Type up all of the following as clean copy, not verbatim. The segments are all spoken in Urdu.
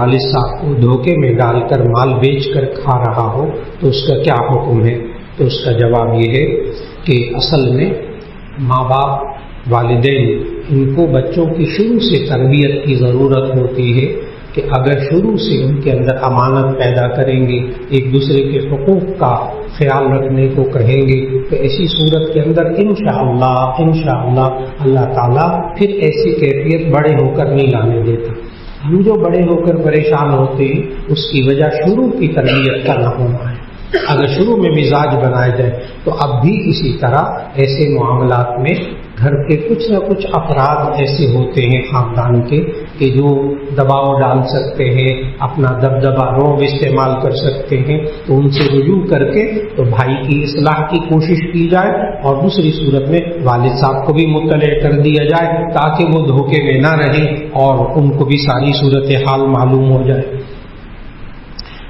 والد صاحب کو دھوکے میں ڈال کر مال بیچ کر کھا رہا ہو تو اس کا کیا حکم ہے؟ تو اس کا جواب یہ ہے کہ اصل میں ماں باپ والدین ان کو بچوں کی شروع سے تربیت کی ضرورت ہوتی ہے کہ اگر شروع سے ان کے اندر امانت پیدا کریں گے، ایک دوسرے کے حقوق کا خیال رکھنے کو کہیں گے، تو ایسی صورت کے اندر انشاءاللہ اللہ تعالیٰ پھر ایسی کیفیت بڑے ہو کر نہیں لانے دیتا۔ ہم جو بڑے ہو کر پریشان ہوتے ہیں اس کی وجہ شروع کی تربیت کا نہ ہونا ہے۔ اگر شروع میں مزاج بنایا جائے تو اب بھی اسی طرح ایسے معاملات میں گھر کے کچھ نہ کچھ افراد ایسے ہوتے ہیں خاندان کے کہ جو دباؤ ڈال سکتے ہیں، اپنا دبدبہ رعب استعمال کر سکتے ہیں، تو ان سے رجوع کر کے تو بھائی کی اصلاح کی کوشش کی جائے، اور دوسری صورت میں والد صاحب کو بھی مطلع کر دیا جائے تاکہ وہ دھوکے میں نہ رہیں اور ان کو بھی ساری صورتحال معلوم ہو جائے۔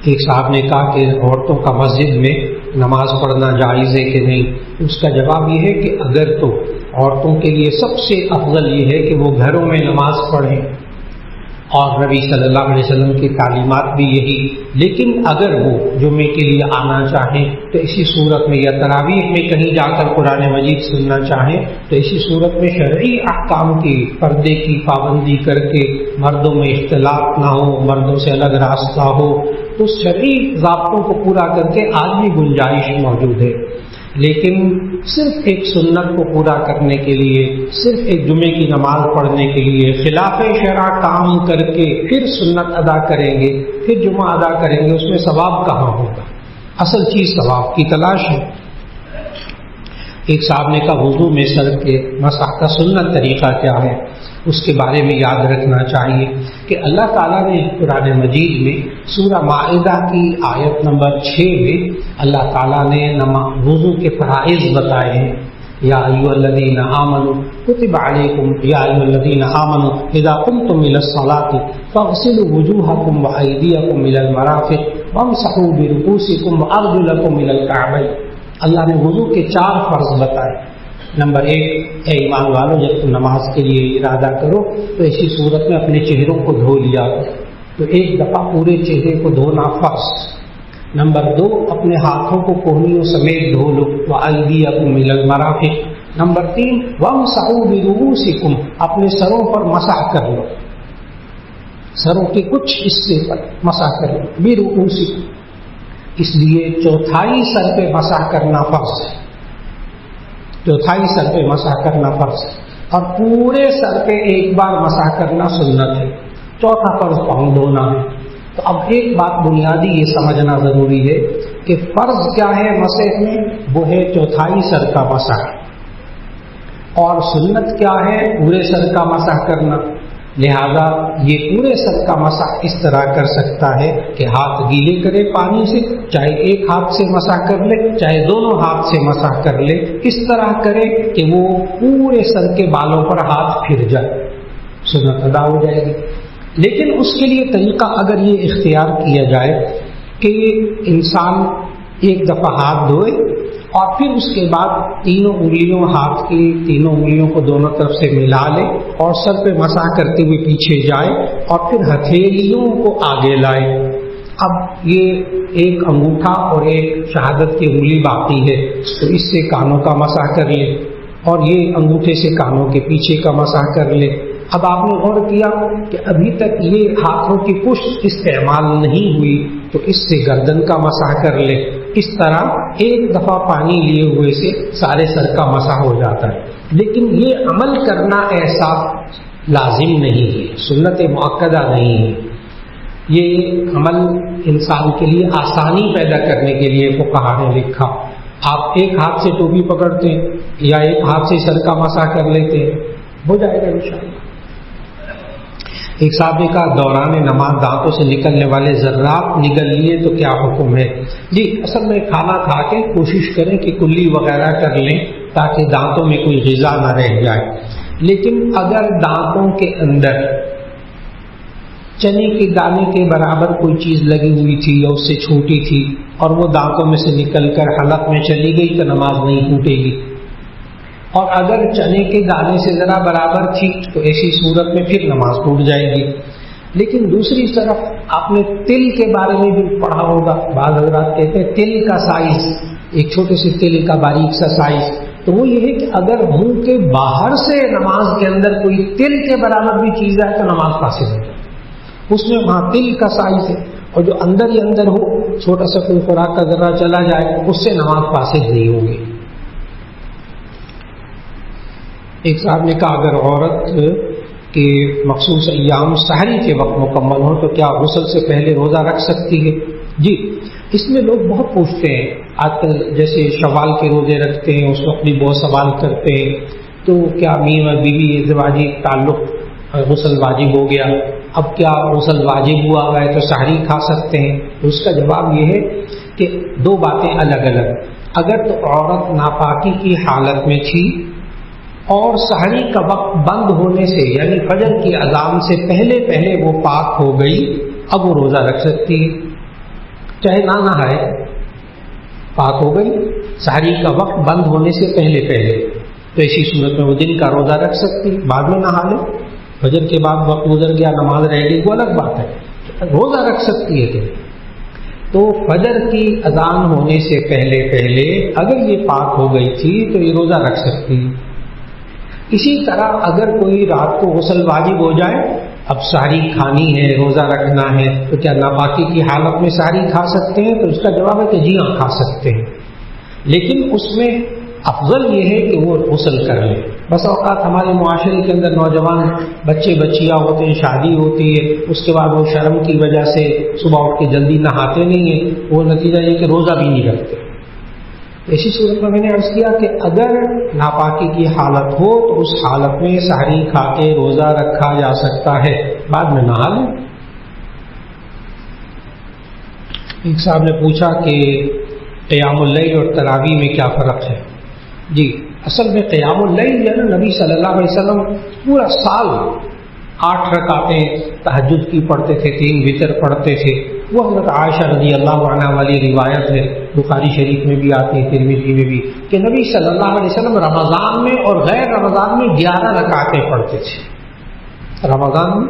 ایک صاحب نے کہا کہ عورتوں کا مسجد میں نماز پڑھنا جائز ہے کہ نہیں؟ اس کا جواب یہ ہے کہ اگر تو عورتوں کے لیے سب سے افضل یہ ہے کہ وہ گھروں میں نماز پڑھیں، اور نبی صلی اللہ علیہ وسلم کی تعلیمات بھی یہی، لیکن اگر وہ جمعے کے لیے آنا چاہیں تو اسی صورت میں، یا تراویح میں کہیں جا کر قرآن مجید سننا چاہیں تو اسی صورت میں شرعی احکام کی پردے کی پابندی کر کے، مردوں میں اختلاط نہ ہو، مردوں سے الگ راستہ ہو، تو شرعی ضابطوں کو پورا کر کے آج بھی گنجائش موجود ہے۔ لیکن صرف ایک سنت کو پورا کرنے کے لیے، صرف ایک جمعے کی نماز پڑھنے کے لیے خلاف شرع کام کر کے پھر سنت ادا کریں گے، پھر جمعہ ادا کریں گے، اس میں ثواب کہاں ہوگا؟ اصل چیز ثواب کی تلاش ہے۔ ایک صاحب نے کہا وضو میں سر کے مسح کا سنت طریقہ کیا ہے؟ اس کے بارے میں یاد رکھنا چاہیے کہ اللہ تعالیٰ نے قرآن مجید میں سورہ مائدہ کی آیت نمبر 6 میں اللہ تعالیٰ نے وضو کے فرائض بتائے ہیں۔ یا ایھا الذین آمنوا کتب علیکم یا ایھا الذین آمنوا اذا قمتم الی الصلاۃ فاغسلوا وجوہکم وایدیکم الی المرافق وامسحوا برؤوسکم وارجلکم الی الکعبین۔ اللہ نے وضو کے 4 فرض بتائے۔ نمبر 1، اے ایمان والو، جب تم نماز کے لیے ارادہ کرو تو ایسی صورت میں اپنے چہروں کو دھو لیا کرو، تو ایک دفعہ پورے چہرے کو دھونا فرض۔ نمبر 2، اپنے ہاتھوں کو کوہنیوں سمیت دھو لو، وَأَيْدِيَكُمْ إِلَى الْمَرَافِقِ۔ نمبر 3، وَامْسَحُوا بِرُؤُوسِكُمْ، اپنے سروں پر مسح کر لو، سروں کے کچھ حصے پر مسح کر لو، بِرُؤُوسِكُمْ، اس لیے چوتھائی سر پہ مسح کرنا فرض ہے، چوتھائی سر پہ مسح کرنا فرض ہے، اور پورے سر پہ ایک بار مسح کرنا سنت ہے، چوتھا فرض پاؤں دھونا ہے۔ تو اب ایک بات بنیادی یہ سمجھنا ضروری ہے کہ فرض کیا ہے مسح میں؟ وہ ہے چوتھائی سر کا مسح، اور سنت کیا ہے؟ پورے سر کا مسح کرنا۔ لہذا یہ پورے سر کا مسح اس طرح کر سکتا ہے کہ ہاتھ گیلے کرے پانی سے، چاہے ایک ہاتھ سے مسح کر لے، چاہے دونوں ہاتھ سے مسح کر لے، اس طرح کرے کہ وہ پورے سر کے بالوں پر ہاتھ پھر جائے، سنت ادا ہو جائے گی۔ لیکن اس کے لیے طریقہ اگر یہ اختیار کیا جائے کہ انسان ایک دفعہ ہاتھ دھوئے اور پھر اس کے بعد تینوں انگلیوں، ہاتھ کی تینوں انگلیوں کو دونوں طرف سے ملا لے اور سر پہ مسح کرتے ہوئے پیچھے جائے اور پھر ہتھیلیوں کو آگے لائے۔ اب یہ ایک انگوٹھا اور ایک شہادت کی انگلی باقی ہے، تو اس سے کانوں کا مسح کر لے، اور یہ انگوٹھے سے کانوں کے پیچھے کا مسح کر لے۔ اب آپ نے غور کیا کہ ابھی تک یہ ہاتھوں کی پشت استعمال نہیں ہوئی، تو اس سے گردن کا مسح کر لے۔ اس طرح ایک دفعہ پانی لیے ہوئے سے سارے سر کا مسح ہو جاتا ہے۔ لیکن یہ عمل کرنا ایسا لازم نہیں ہے، سنت مؤکدہ نہیں ہے، یہ عمل انسان کے لیے آسانی پیدا کرنے کے لیے فقہا نے لکھا۔ آپ ایک ہاتھ سے ٹوپی پکڑتے ہیں یا ایک ہاتھ سے سر کا مسح کر لیتے ہیں، ہو جائے گا انشاءاللہ۔ ایک صاحب نے کہا دوران نماز دانتوں سے نکلنے والے ذرات نگل لیے تو کیا حکم ہے؟ جی، اصل میں کھانا کھا کے کوشش کریں کہ کلی وغیرہ کر لیں تاکہ دانتوں میں کوئی غذا نہ رہ جائے، لیکن اگر دانتوں کے اندر چنے کے دانے کے برابر کوئی چیز لگی ہوئی تھی یا اس سے چھوٹی تھی اور وہ دانتوں میں سے نکل کر حلق میں چلی گئی تو نماز نہیں ٹوٹے گی، اور اگر چنے کے دانے سے ذرا برابر تھی تو ایسی صورت میں پھر نماز ٹوٹ جائے گی۔ لیکن دوسری طرف آپ نے تل کے بارے میں بھی پڑھا ہوگا. بعض حضرات کہتے ہیں تل کا سائز، ایک چھوٹے سے تل کا باریک سا سائز، تو وہ یہ ہے کہ اگر منہ کے باہر سے نماز کے اندر کوئی تل کے برابر بھی چیز ہے تو نماز فاسد ہو جائے. اس میں وہاں تل کا سائز ہے، اور جو اندر ہی اندر ہو چھوٹا سا کوئی خوراک کا ذرہ چلا جائے اس سے نماز فاسد نہیں ہوگی. ایک صاحب نے کہا اگر عورت کے مخصوص ایام سحری کے وقت مکمل ہو تو کیا غسل سے پہلے روزہ رکھ سکتی ہے؟ جی، اس میں لوگ بہت پوچھتے ہیں. آج کل جیسے شوال کے روزے رکھتے ہیں، اس وقت بھی بہت سوال کرتے ہیں تو کیا میاں اور بیوی ازدواجی تعلق غسل واجب ہو گیا، اب کیا غسل واجب ہوا ہے تو سحری کھا سکتے ہیں؟ تو اس کا جواب یہ ہے کہ دو باتیں الگ الگ. اگر تو عورت ناپاکی کی حالت میں تھی اور سحری کا وقت بند ہونے سے یعنی فجر کی اذان سے پہلے پہلے وہ پاک ہو گئی، اب وہ روزہ رکھ سکتی ہے، چاہے نہ نہائے. پاک ہو گئی سحری کا وقت بند ہونے سے پہلے پہلے، تو ایسی صورت میں وہ دن کا روزہ رکھ سکتی، بعد میں نہا لے. فجر کے بعد وقت گزر گیا، نماز رہ گئی، وہ الگ بات ہے، روزہ رکھ سکتی ہے. تو فجر کی اذان ہونے سے پہلے پہلے اگر یہ پاک ہو گئی تھی تو یہ روزہ رکھ سکتی. اسی طرح اگر کوئی رات کو غسل واجب ہو جائے، اب سحری کھانی ہے، روزہ رکھنا ہے، تو کیا ناپاکی کی حالت میں سحری کھا سکتے ہیں؟ تو اس کا جواب ہے کہ جی ہاں کھا سکتے ہیں، لیکن اس میں افضل یہ ہے کہ وہ غسل کر لیں. بس اوقات ہمارے معاشرے کے اندر نوجوان بچے بچیاں ہوتے ہیں، شادی ہوتی ہے، اس کے بعد وہ شرم کی وجہ سے صبح اٹھ کے جلدی نہاتے نہیں ہیں، وہ نتیجہ یہ کہ روزہ بھی نہیں رکھتے. ایسی صورت میں نے عرض کیا کہ اگر ناپاکی کی حالت ہو تو اس حالت میں سحری کھا کے روزہ رکھا جا سکتا ہے، بعد میں نہا لیں. ایک صاحب نے پوچھا کہ قیام اللیل اور تراویح میں کیا فرق ہے؟ جی، اصل میں قیام اللیل یعنی نبی صلی اللہ علیہ وسلم پورا سال 8 رکعتیں تہجد کی پڑھتے تھے، 3 وتر پڑھتے تھے. وہ حضرت عائشہ رضی اللہ عنہ والی روایت ہے، بخاری شریف میں بھی آتی ہے، ترمذی میں بھی، کہ نبی صلی اللہ علیہ وسلم رمضان میں اور غیر رمضان میں 11 رکعتیں پڑھتے تھے. رمضان میں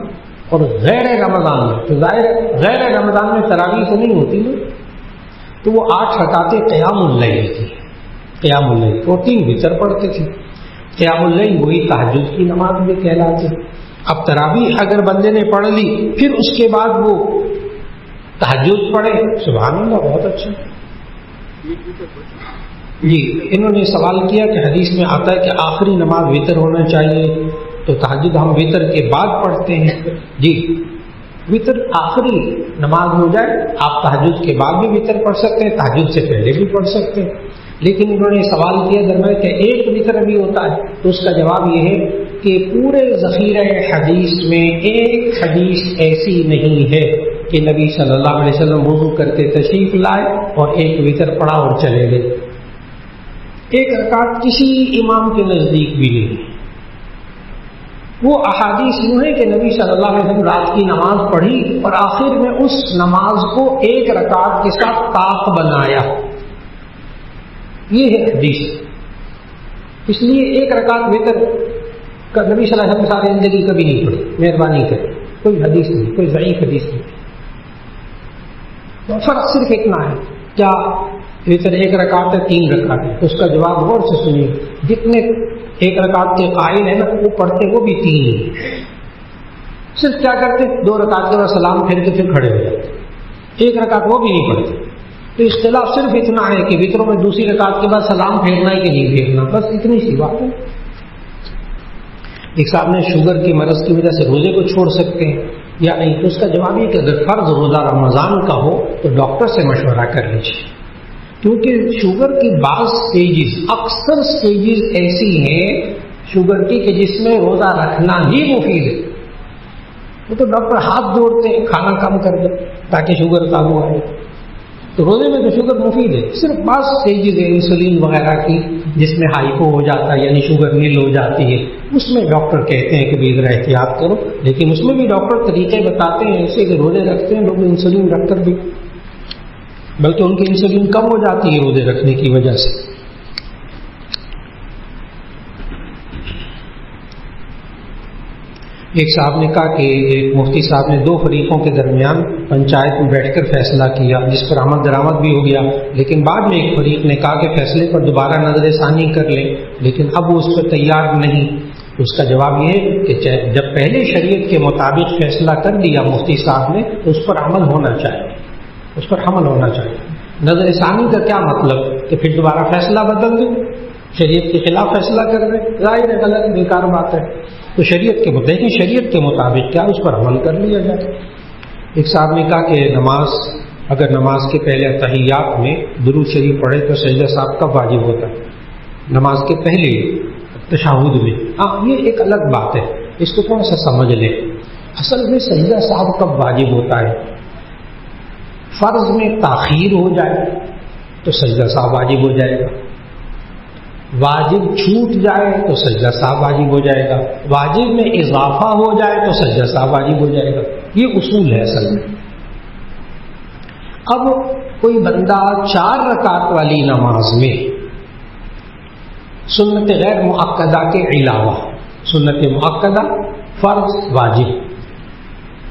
اور غیر رمضان میں، تو ظاہر غیر رمضان میں تراویح تو نہیں ہوتی نا، تو وہ 8 رکعتیں قیام اللیل تھی. قیام اللیل وہ 3 وتر پڑھتے تھے. قیام اللیل وہی تہجد کی نماز بھی کہلاتی. اب تراویح اگر بندے نے پڑھ لی پھر اس کے بعد وہ تہجد پڑھے، سبحان اللہ، بہت اچھا. جی، انہوں نے سوال کیا کہ حدیث میں آتا ہے کہ آخری نماز وتر ہونا چاہیے، تو تہجد ہم وتر کے بعد پڑھتے ہیں. جی، وتر آخری نماز ہو جائے، آپ تہجد کے بعد بھی وتر پڑھ سکتے ہیں، تہجد سے پہلے بھی پڑھ سکتے ہیں. لیکن انہوں نے سوال کیا درمیان کہ ایک وتر بھی ہوتا ہے، تو اس کا جواب یہ ہے کہ پورے ذخیرہ حدیث میں ایک حدیث ایسی نہیں ہے کہ نبی صلی اللہ علیہ وسلم وضو کرتے تشریف لائے اور ایک وتر پڑھا اور چلے گئے. ایک رکعت کسی امام کے نزدیک بھی نہیں. وہ احادیث یوں ہے کہ نبی صلی اللہ علیہ وسلم رات کی نماز پڑھی اور آخر میں اس نماز کو ایک رکعت کے ساتھ طاق بنایا، یہ ہے حدیث. اس لیے ایک رکعت وتر کا نبی صلی اللہ علیہ وسلم ساری زندگی کبھی نہیں پڑھی. مہربانی کریں، کوئی حدیث نہیں، کوئی ضعیف حدیث نہیں. تو فرق صرف اتنا ہے، کیا وتر ایک رکعت ہے 3 رکعت ہے؟ تو اس کا جواب غور سے سنیے. جتنے ایک رکعت کے قائل ہیں نا وہ پڑھتے وہ بھی 3 ہی، صرف کیا کرتے 2 رکعت کے بعد سلام پھیر کے پھر کھڑے ہو جاتے، ایک رکعت وہ بھی نہیں پڑھتے. تو اختلاف صرف اتنا ہے کہ وتروں میں دوسری رکعت کے بعد سلام پھیرنا ہے کہ نہیں پھیرنا، بس اتنی سی بات ہے. ایک صاحب نے شوگر کی مرض کی وجہ سے روزے کو چھوڑ سکتے ہیں یا نہیں؟ تو اس کا جواب یہ کہ اگر فرض روزہ رمضان کا ہو تو ڈاکٹر سے مشورہ کر لیجیے، کیونکہ شوگر کی بعض سٹیجز، اکثر سٹیجز ایسی ہیں شوگر کی کہ جس میں روزہ رکھنا ہی مفید ہے. وہ تو ڈاکٹر ہاتھ جوڑتے ہیں کھانا کم کر دیں تاکہ شوگر قابو آئے. تو روزے میں تو شوگر مفید ہے، صرف بعض سٹیجز ہے انسولین وغیرہ کی جس میں ہائپو ہو جاتا ہے یعنی شوگر نیل ہو جاتی ہے، اس میں ڈاکٹر کہتے ہیں کہ بھی ذرا احتیاط کرو. لیکن اس میں بھی ڈاکٹر طریقے بتاتے ہیں ایسے کہ روزے رکھتے ہیں لوگ انسولین رکھ کر بھی، بلکہ ان کی انسولین کم ہو جاتی ہے روزے رکھنے کی وجہ سے. ایک صاحب نے کہا کہ ایک مفتی صاحب نے 2 فریقوں کے درمیان پنچایت میں بیٹھ کر فیصلہ کیا، جس پر عمل درآمد بھی ہو گیا، لیکن بعد میں ایک فریق نے کہا کہ فیصلے پر دوبارہ نظر ثانی کر لیں، لیکن اب وہ اس پر تیار نہیں۔ اس کا جواب یہ ہے کہ جب پہلے شریعت کے مطابق فیصلہ کر دیا مفتی صاحب نے تو اس پر عمل ہونا چاہیے، اس پر عمل ہونا چاہیے۔ نظر ثانی کا کیا مطلب کہ پھر دوبارہ فیصلہ بدل دیں، شریعت کے خلاف فیصلہ کر دیں، ظاہر ہے غلط بیکار بات ہے۔ تو شریعت کے مطابق شریعت کے مطابق کیا اس پر عمل کر لیا جائے۔ ایک صاحب نے کہا کہ اگر نماز کے پہلے تحیات میں درود شریف پڑھے تو سجدہ صاحب کب واجب ہوتا ہے؟ نماز کے پہلے تشہد میں، یہ ایک الگ بات ہے، اس کو تھوڑا سا سمجھ لیں۔ اصل میں سجدہ صاحب کب واجب ہوتا ہے؟ فرض میں تاخیر ہو جائے تو سجدہ صاحب واجب ہو جائے گا، واجب چھوٹ جائے تو سجدہ صاحب واجب ہو جائے گا، واجب میں اضافہ ہو جائے تو سجدہ صاحب واجب ہو جائے گا۔ یہ اصول ہے اصل میں۔ اب کوئی بندہ 4 رکعت والی نماز میں سنت غیر مؤکدہ کے علاوہ، سنت مؤکدہ فرض واجب،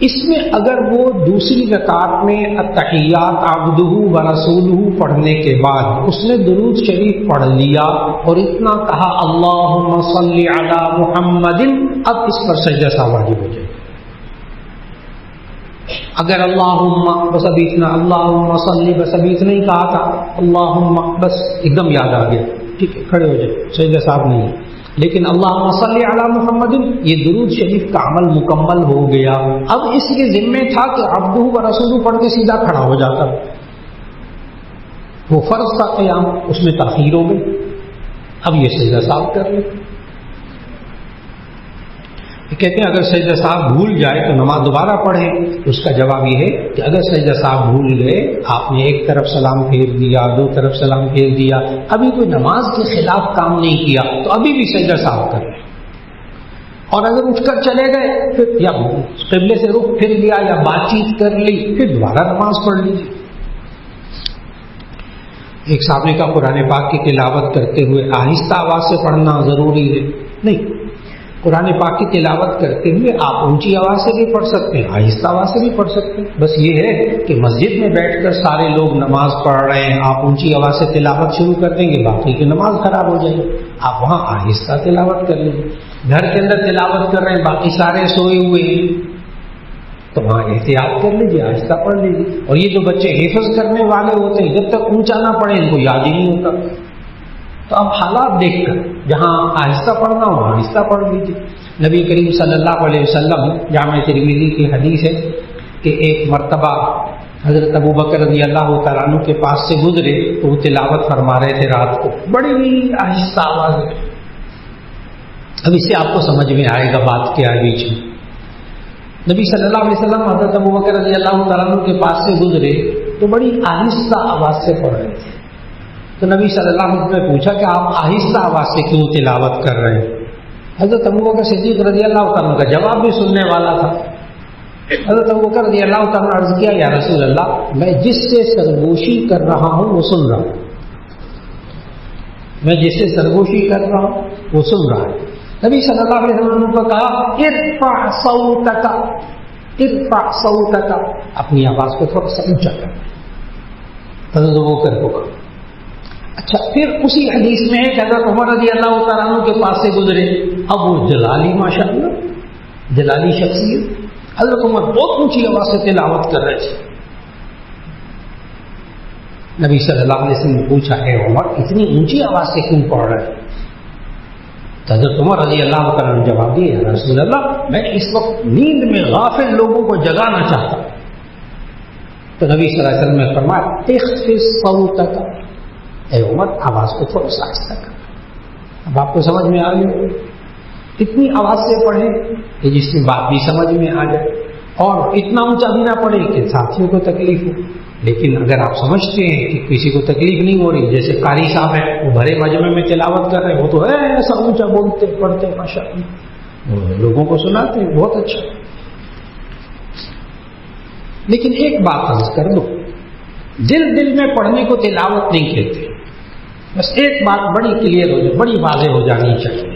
اس میں اگر وہ دوسری رکعت میں التحیات عبدہ و رسولہ پڑھنے کے بعد اس نے درود شریف پڑھ لیا اور اتنا کہا اللہم صلی علی محمد، اب اس پر سجدہ صاحب واجب ہو جائے۔ اگر اللہم بس ابھی اتنا، اللہم صلی بس ابھی اتنا ہی کہا تھا، اللہم بس ایک دم یاد آ گیا، ٹھیک ہے کھڑے ہو جائے، سجدہ صاحب نہیں ہے۔ لیکن اللہم صلی علی محمد یہ درود شریف کا عمل مکمل ہو گیا، اب اس کے ذمے تھا کہ عبدہ و رسولہ پڑھ کے سیدھا کھڑا ہو جاتا، وہ فرض کا قیام، اس میں تاخیر ہو گئی، اب یہ سجدہ صاحب کر لے۔ کہتے ہیں اگر سجدہ صاحب بھول جائے تو نماز دوبارہ پڑھیں۔ اس کا جواب یہ ہے کہ اگر سجدہ صاحب بھول گئے، آپ نے ایک طرف سلام پھیر دیا، 2 طرف سلام پھیر دیا، ابھی کوئی نماز کے خلاف کام نہیں کیا تو ابھی بھی سجدہ صاحب کر لیں، اور اگر اٹھ کر چلے گئے پھر یا قبلے سے رخ پھر لیا یا بات چیت کر لی پھر دوبارہ نماز پڑھ لیجیے۔ ایک صاحب نے کہا قرآن پاک کی تلاوت کرتے ہوئے آہستہ آواز سے پڑھنا ضروری ہے؟ نہیں، قرآن پاک کی تلاوت کرتے ہوئے آپ اونچی آواز سے بھی پڑھ سکتے ہیں، آہستہ آواز سے بھی پڑھ سکتے ہیں، بس یہ ہے کہ مسجد میں بیٹھ کر سارے لوگ نماز پڑھ رہے ہیں، آپ اونچی آواز سے تلاوت شروع کر دیں گے، باقی کی نماز خراب ہو جائے گی۔ آپ وہاں آہستہ تلاوت کر لیں، گھر کے اندر تلاوت کر رہے ہیں، باقی سارے سوئے ہوئے ہیں تو وہاں احتیاط کر لیجیے، آہستہ پڑھ لیجیے۔ اور یہ جو بچے حفظ کرنے والے ہوتے ہیں جب تک اونچا نہ پڑھیں ان کو یاد ہی نہیں ہوتا، تو اب حالات دیکھ کر جہاں آہستہ پڑھنا ہو آہستہ پڑھ لیجیے۔ نبی کریم صلی اللہ علیہ وسلم، جامع ترمذی کی حدیث ہے کہ ایک مرتبہ حضرت ابوبکر رضی اللہ تعالیٰ عنہ کے پاس سے گزرے تو وہ تلاوت فرما رہے تھے رات کو بڑی آہستہ آواز میں۔ اب اس سے آپ کو سمجھ میں آئے گا بات کیا ہے بیچ میں۔ نبی صلی اللہ علیہ وسلم حضرت ابوبکر رضی اللہ تعالیٰ عنہ کے پاس سے گزرے تو بڑی آہستہ آواز سے پڑھ رہے تھے، تو نبی صلی اللہ علیہ وسلم نے پوچھا کہ آپ آہستہ آواز سے کیوں تلاوت کر رہے ہیں؟ حضرت ابوبکر صدیق رضی اللہ تعالیٰ کا جواب بھی سننے والا تھا۔ حضرت ابوبکر رضی اللہ تعالیٰ نے عرض کیا یا رسول اللہ، میں جس سے سرگوشی کر رہا ہوں وہ سن رہا ہوں، میں جس سے سرگوشی کر رہا ہوں وہ سن رہا ہے۔ نبی صلی اللہ علیہ وسلم نے کہا ارفع صوتک، ارفع صوتک، اپنی آواز کو تھوڑا سا اونچا کر۔ حضرت ابوبکر کو کہا۔ اچھا، پھر اسی حدیث میں ہے کہ حضرت عمر رضی اللہ تعالیٰ عنہ کے پاس سے گزرے، اب وہ جلالی ماشاءاللہ جلالی شخصیت، حضرت عمر بہت اونچی آواز سے تلاوت کر رہے تھے۔ نبی صلی اللہ علیہ وسلم نے پوچھا اے عمر اتنی اونچی آواز سے کیوں پڑھ رہے ہیں؟ تو حضرت عمر رضی اللہ تعالیٰ نے جواب دیا یا رسول اللہ، میں اس وقت نیند میں غافل لوگوں کو جگانا چاہتا ہوں۔ تو نبی صلی اللہ علیہ وسلم نے فرمایا اخفض صوتک، اے عمر آواز کو تھوڑا سا آہستہ کر۔ اب آپ کو سمجھ میں آ گئی، اتنی آواز سے پڑھیں کہ جس میں بات بھی سمجھ میں آ جائے، اور اتنا اونچا بھی نہ پڑھیں کہ ساتھیوں کو تکلیف ہو۔ لیکن اگر آپ سمجھتے ہیں کہ کسی کو تکلیف نہیں ہو رہی، جیسے قاری صاحب ہیں وہ بھرے مجمع میں تلاوت کر رہے ہیں، وہ تو ایسا اونچا بولتے پڑھتے ماشاء اللہ، لوگوں کو سناتے ہیں، بہت اچھا۔ لیکن ایک بات عرض کر دو، دل میں پڑھنے کو تلاوت نہیں کہتے، بس ایک بات بڑی کلیئر ہو جائے، بڑی واضح ہو جانی چاہیے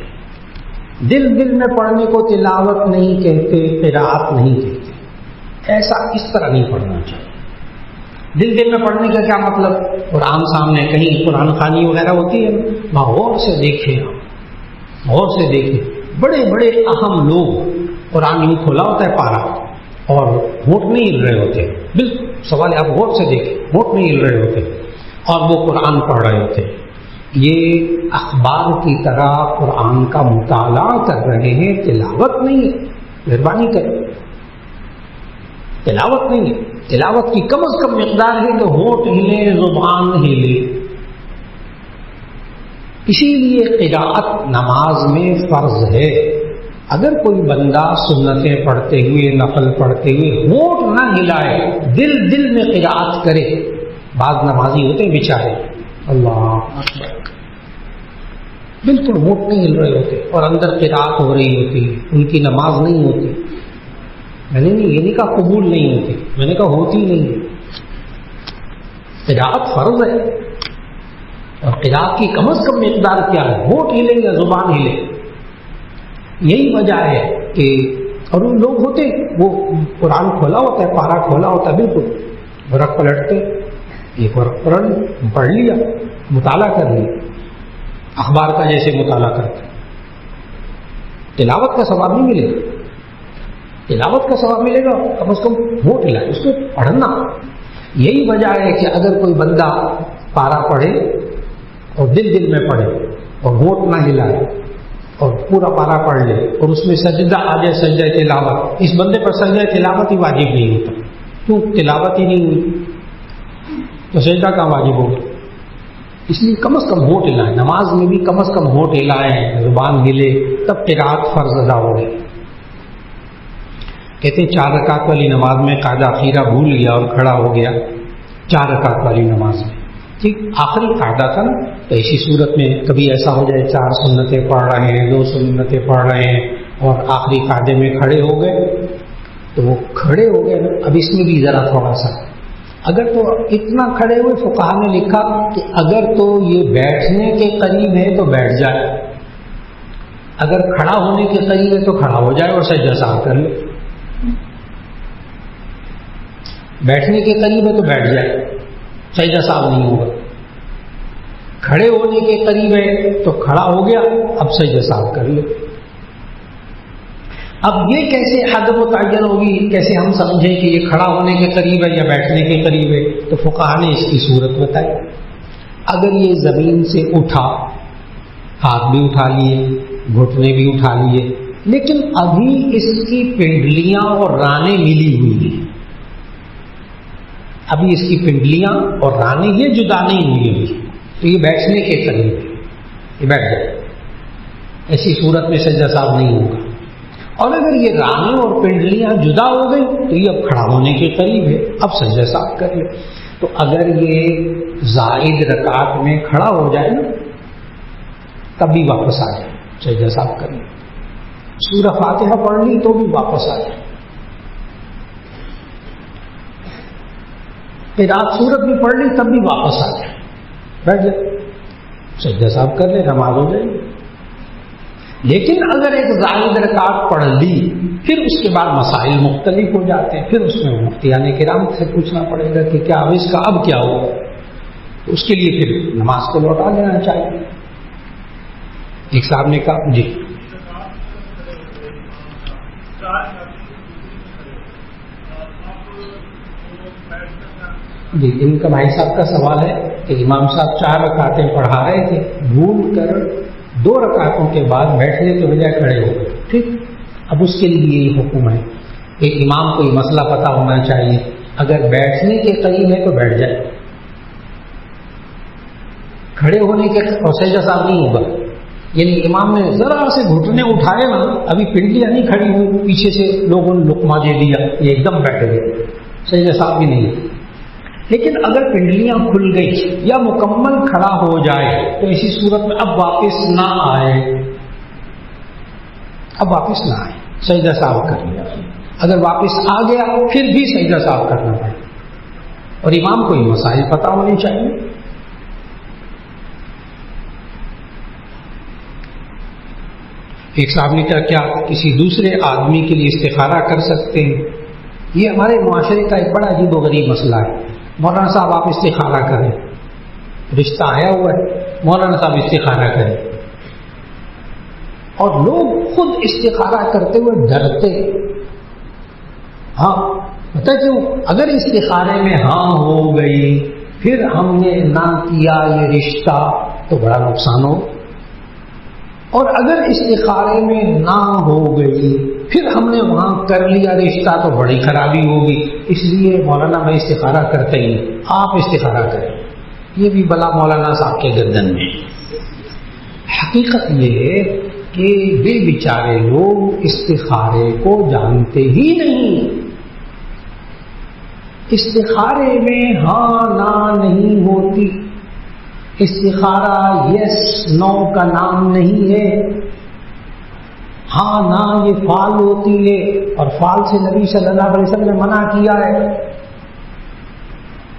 دل دل میں پڑھنے کو تلاوت نہیں کہتے، قراءت نہیں کہتے. ایسا اس طرح نہیں پڑھنا چاہیے. دل دل میں پڑھنے کا کیا مطلب؟ قرآن سامنے کہیں قرآن خوانی وغیرہ ہوتی ہے، وہاں غور سے دیکھیں، غور سے دیکھیں. بڑے بڑے اہم لوگ قرآن یوں کھولا ہوتا ہے پارا اور ہونٹ نہیں ہل رہے ہوتے، بالکل سوال آپ غور سے دیکھیں، ہونٹ نہیں ہل رہے ہوتے اور وہ قرآن پڑھ رہے ہوتے. یہ اخبار کی طرح قرآن کا مطالعہ کر رہے ہیں، تلاوت نہیں ہے. مہربانی کریں، تلاوت نہیں ہے. تلاوت کی کم از کم مقدار ہے کہ ہونٹ ہلے، زبان ہلے. اسی لیے قراءت نماز میں فرض ہے. اگر کوئی بندہ سنتیں پڑھتے ہوئے، نفل پڑھتے ہوئے ہونٹ نہ ہلائے، دل دل میں قراءت کرے. بعض نمازی ہوتے ہیں بیچارے، اللہ اکبر، بالکل ہونٹ نہیں ہل رہے ہوتے اور اندر قراءت ہو رہی ہوتی ہے، ان کی نماز نہیں ہوتی. میں نے نہیں، یہ نہیں کہا قبول نہیں ہوتی، میں نے کہا ہوتی نہیں ہے. قراءت فرض ہے اور قراءت کی کم از کم مقدار کیا ہے؟ ہونٹ ہلے یا زبان ہلے. یہی وجہ ہے کہ اور ان لوگ ہوتے وہ قرآن کھولا ہوتا ہے، پارا کھولا ہوتا ہے، بالکل ورق پلٹتے، ایک ورق پڑھ لیا، مطالعہ کر لیا، اخبار کا جیسے مطالعہ کرتے. تلاوت کا ثواب نہیں ملے گا. تلاوت کا ثواب ملے گا کم از کم ہونٹ ہلائے، اس کو پڑھنا. یہی وجہ ہے کہ اگر کوئی بندہ پارا پڑھے اور دل دل میں پڑھے اور ہونٹ نہ ہلائے اور پورا پارا پڑھ لے اور اس میں سجدہ آ جائے، سجدہ تلاوت، اس بندے پر سجدہ تلاوت ہی واجب نہیں ہوتا. کیوں؟ تلاوت ہی نہیں ہوئی تو سجدہ کہاں واجب ہوگا؟ اس لیے کم از کم ہونٹ ہلائیں. نماز میں بھی کم از کم ہونٹ ہلائیں، زبان ہلے، تب قراءت فرض ادا ہوگی. کہتے ہیں 4 رکعت والی نماز میں قاعدہ اخیرہ بھول گیا اور کھڑا ہو گیا. 4 رکعت والی نماز میں ٹھیک آخری قاعدہ تھا نا، تو اسی صورت میں کبھی ایسا ہو جائے 4 سنتیں پڑھ رہے ہیں، 2 سنتیں پڑھ رہے ہیں اور آخری قاعدے میں کھڑے ہو گئے، تو وہ کھڑے ہو گئے نا. اب اس میں بھی ذرا تھوڑا سا، اگر تو اتنا کھڑے ہوئے، فقہا نے لکھا کہ اگر تو یہ بیٹھنے کے قریب ہے تو بیٹھ جائے، اگر کھڑا ہونے کے قریب ہے تو کھڑا ہو جائے اور سجدہ سہو کر لے. بیٹھنے کے قریب ہے تو بیٹھ جائے، سجدہ سہو نہیں ہوگا. کھڑے ہونے کے قریب ہے تو کھڑا ہو گیا، اب سجدہ سہو کر لے. اب یہ کیسے حد متعین ہوگی، کیسے ہم سمجھیں کہ یہ کھڑا ہونے کے قریب ہے یا بیٹھنے کے قریب ہے؟ تو فقہا نے اس کی صورت بتائی. اگر یہ زمین سے اٹھا، ہاتھ بھی اٹھا لیے، گھٹنے بھی اٹھا لیے، لیکن ابھی اس کی پنڈلیاں اور رانیں ملی ہوئی ہیں، ابھی اس کی پنڈلیاں اور رانیں یہ جدا نہیں ہوئی ہوئی، تو یہ بیٹھنے کے قریب ہے، یہ بیٹھ جائے. ایسی صورت میں سجدہ سہو نہیں ہوگا. اور اگر یہ رانیں اور پنڈلیاں جدا ہو گئی تو یہ اب کھڑا ہونے کے قریب ہے، اب سجدہ سہو کر لے. تو اگر یہ زائد رکعت میں کھڑا ہو جائے نا، تب بھی واپس آ جائے، سجدہ سہو کر لے. سورہ فاتحہ پڑھ لی تو بھی واپس آ جائے. قرأت سورت بھی پڑھ لی تب بھی واپس آ جائے، بیٹھ جائے، سجدہ سہو کر لے، نماز ہو جائے. لیکن اگر ایک زائد رکعت پڑھ لی، پھر اس کے بعد مسائل مختلف ہو جاتے ہیں، پھر اس میں مفتیان کرام سے پوچھنا پڑے گا کہ کیا اب اس کا اب کیا ہوگا. اس کے لیے پھر نماز کو لوٹا دینا چاہیے. ایک صاحب نے کہا جی جی ان کا بھائی صاحب کا سوال ہے کہ امام صاحب 4 رکعتیں پڑھا رہے تھے، بھول کر 2 رکعتوں کے بعد بیٹھنے کے بجائے کھڑے ہو گئے. ٹھیک، اب اس کے لیے یہی حکم ہے کہ امام کو یہ مسئلہ پتہ ہونا چاہیے، اگر بیٹھنے کے قریب ہے تو بیٹھ جائے، کھڑے ہونے کے اور سجدہ سہو نہیں ہوگا. یعنی امام نے ذرا سے گھٹنے اٹھائے نا، ابھی پنڈلیاں نہیں کھڑی ہوئی، پیچھے سے لوگوں نے لقمہ دے دیا، یہ ایک دم بیٹھ گئے، سجدہ سہو بھی نہیں. لیکن اگر پنڈلیاں کھل گئی یا مکمل کھڑا ہو جائے تو اسی صورت میں اب واپس نہ آئے، سجدہ سہو کر لیا. اگر واپس آ گیا پھر بھی سجدہ سہو کرنا پڑے، اور امام کو یہ مسائل پتہ ہونے چاہیے. ایک صاحب نے کیا کسی دوسرے آدمی کے لیے استخارہ کر سکتے ہیں؟ یہ ہمارے معاشرے کا ایک بڑا عجیب و غریب مسئلہ ہے. مولانا صاحب آپ استخارہ کریں، رشتہ آیا ہوا ہے، مولانا صاحب استخارہ کریں، اور لوگ خود استخارہ کرتے ہوئے ڈرتے. ہاں پتہ کیوں؟ اگر استخارے میں ہاں ہو گئی پھر ہم نے نہ کیا یہ رشتہ تو بڑا نقصان ہو، اور اگر استخارے میں نہ ہو گئی پھر ہم نے وہاں کر لیا رشتہ تو بڑی خرابی ہوگی. اس لیے مولانا میں استخارہ کرتے ہی آپ استخارہ کریں. یہ بھی بلا مولانا صاحب کے گردن میں. حقیقت یہ کہ بے بیچارے لوگ استخارے کو جانتے ہی نہیں. استخارے میں ہاں نہ نہیں ہوتی. استخارہ یس نو کا نام نہیں ہے. ہاں نہ یہ فعل ہوتی ہے، اور فعل سے نبی صلی اللہ علیہ وسلم نے منع کیا ہے.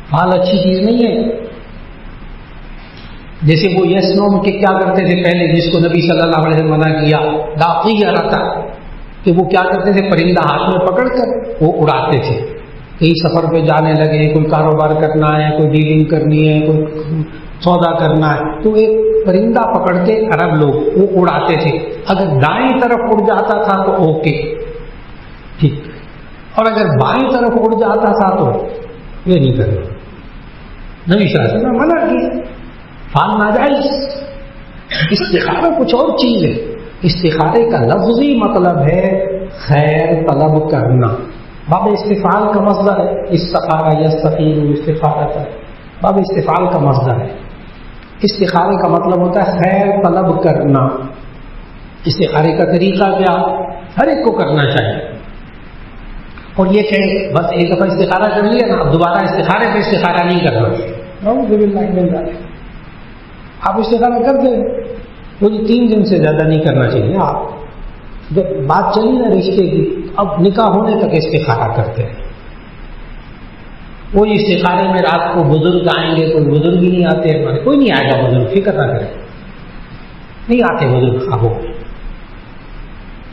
فعل اچھی چیز نہیں ہے. جیسے وہ یس نو کے کیا کرتے تھے پہلے، جس کو نبی صلی اللہ علیہ وسلم منع کیا، داقیہ رہتا، کہ وہ کیا کرتے تھے، پرندہ ہاتھ میں پکڑ کر وہ اڑاتے تھے. کہیں سفر پہ جانے لگے، کوئی کاروبار کرنا ہے، کوئی ڈیلنگ کرنی ہے، کوئی سودا کرنا ہے، تو ایک پرندہ پکڑ کے عرب لوگ وہ اڑاتے تھے. اگر دائیں طرف اڑ جاتا تھا تو اوکے ٹھیک، اور اگر بائیں طرف اڑ جاتا تھا تو یہ نہیں کرنا. نبی صلی اللہ علیہ وسلم نے منع کیا، فعل ناجائز. استخارہ کچھ اور چیز ہے. استخارے کا لفظی مطلب ہے خیر طلب کرنا. باب استفعال کا مصدر ہے. استخارہ یستخیر استخارۃ، باب استفعال کا مصدر ہے. استخارے کا مطلب ہوتا ہے خیر طلب کرنا. استخارے کا طریقہ کیا؟ ہر ایک کو کرنا چاہیے. اور یہ کہ بس ایک دفعہ استخارہ کر لیا نا، اب دوبارہ استخارے پہ استخارہ نہیں کرنا. نعوذ باللہ من ذالک. آپ استخارہ کرتے ہیں وہ 3 دن سے زیادہ نہیں کرنا چاہیے. آپ جب بات چلی نا رشتے کی، اب نکاح ہونے تک استخارہ کرتے ہیں. وہی استخارے میں رات کو بزرگ آئیں گے، کوئی بزرگ ہی نہیں آتے ہمارے، کوئی نہیں آئے گا بزرگ، فکر نہ کریں، نہیں آتے بزرگ خوابوں میں.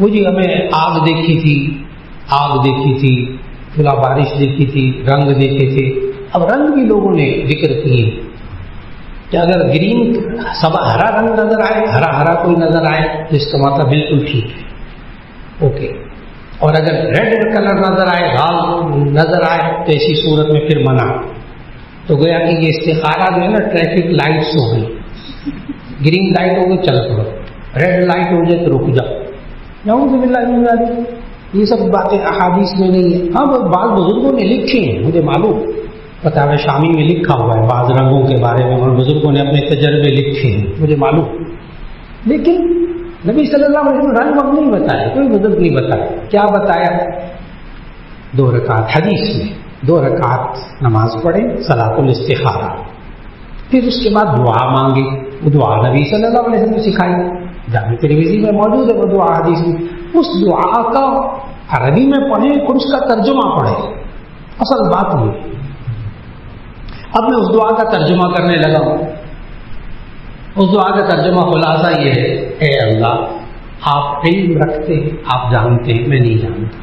وہ جی ہمیں آگ دیکھی تھی، کھلا بارش دیکھی تھی، رنگ دیکھے تھے. اب رنگ بھی لوگوں نے ذکر کیے کہ اگر گرین سب ہرا رنگ نظر آئے، ہرا کوئی نظر آئے تو اس کا مطلب بالکل ٹھیک ہے، اوکے. اور اگر ریڈ کلر نظر آئے، لال نظر آئے تو ایسی صورت میں پھر منع. تو گویا کہ یہ استخارہ جو ہے نا ٹریفک لائٹس ہو گئی. گرین لائٹ ہو گئی چل پڑو، ریڈ لائٹ ہو جائے تو رک جاؤ. نعوذ باللہ من ذالک. یہ سب باتیں احادیث میں نہیں ہیں. ہاں بعض بزرگوں نے لکھی ہیں، مجھے معلوم، فتاوی شامی میں لکھا ہوا ہے بعض رنگوں کے بارے میں، اور بزرگوں نے اپنے تجربے لکھے ہیں، مجھے معلوم. لیکن نبی صلی اللہ علیہ وسلم رنگ نہیں بتایا، کوئی بزرگ نہیں بتایا. کیا بتایا؟ 2 رکعت. حدیث میں 2 رکعت نماز پڑھیں صلاۃ الاستخارہ، پھر اس کے بعد دعا مانگے. وہ دعا نبی صلی اللہ علیہ وسلم نے سکھائی، جامع ترمذی میں موجود ہے وہ دعا حدیث میں. اس دعا کا عربی میں پڑھیں اور اس کا ترجمہ پڑھیں. اصل بات یہ. اب میں اس دعا کا ترجمہ کرنے لگا ہوں. اس دعا کا ترجمہ خلاصہ یہ ہے، اے اللہ آپ علم رکھتے ہیں، آپ جانتے ہیں، میں نہیں جانتا.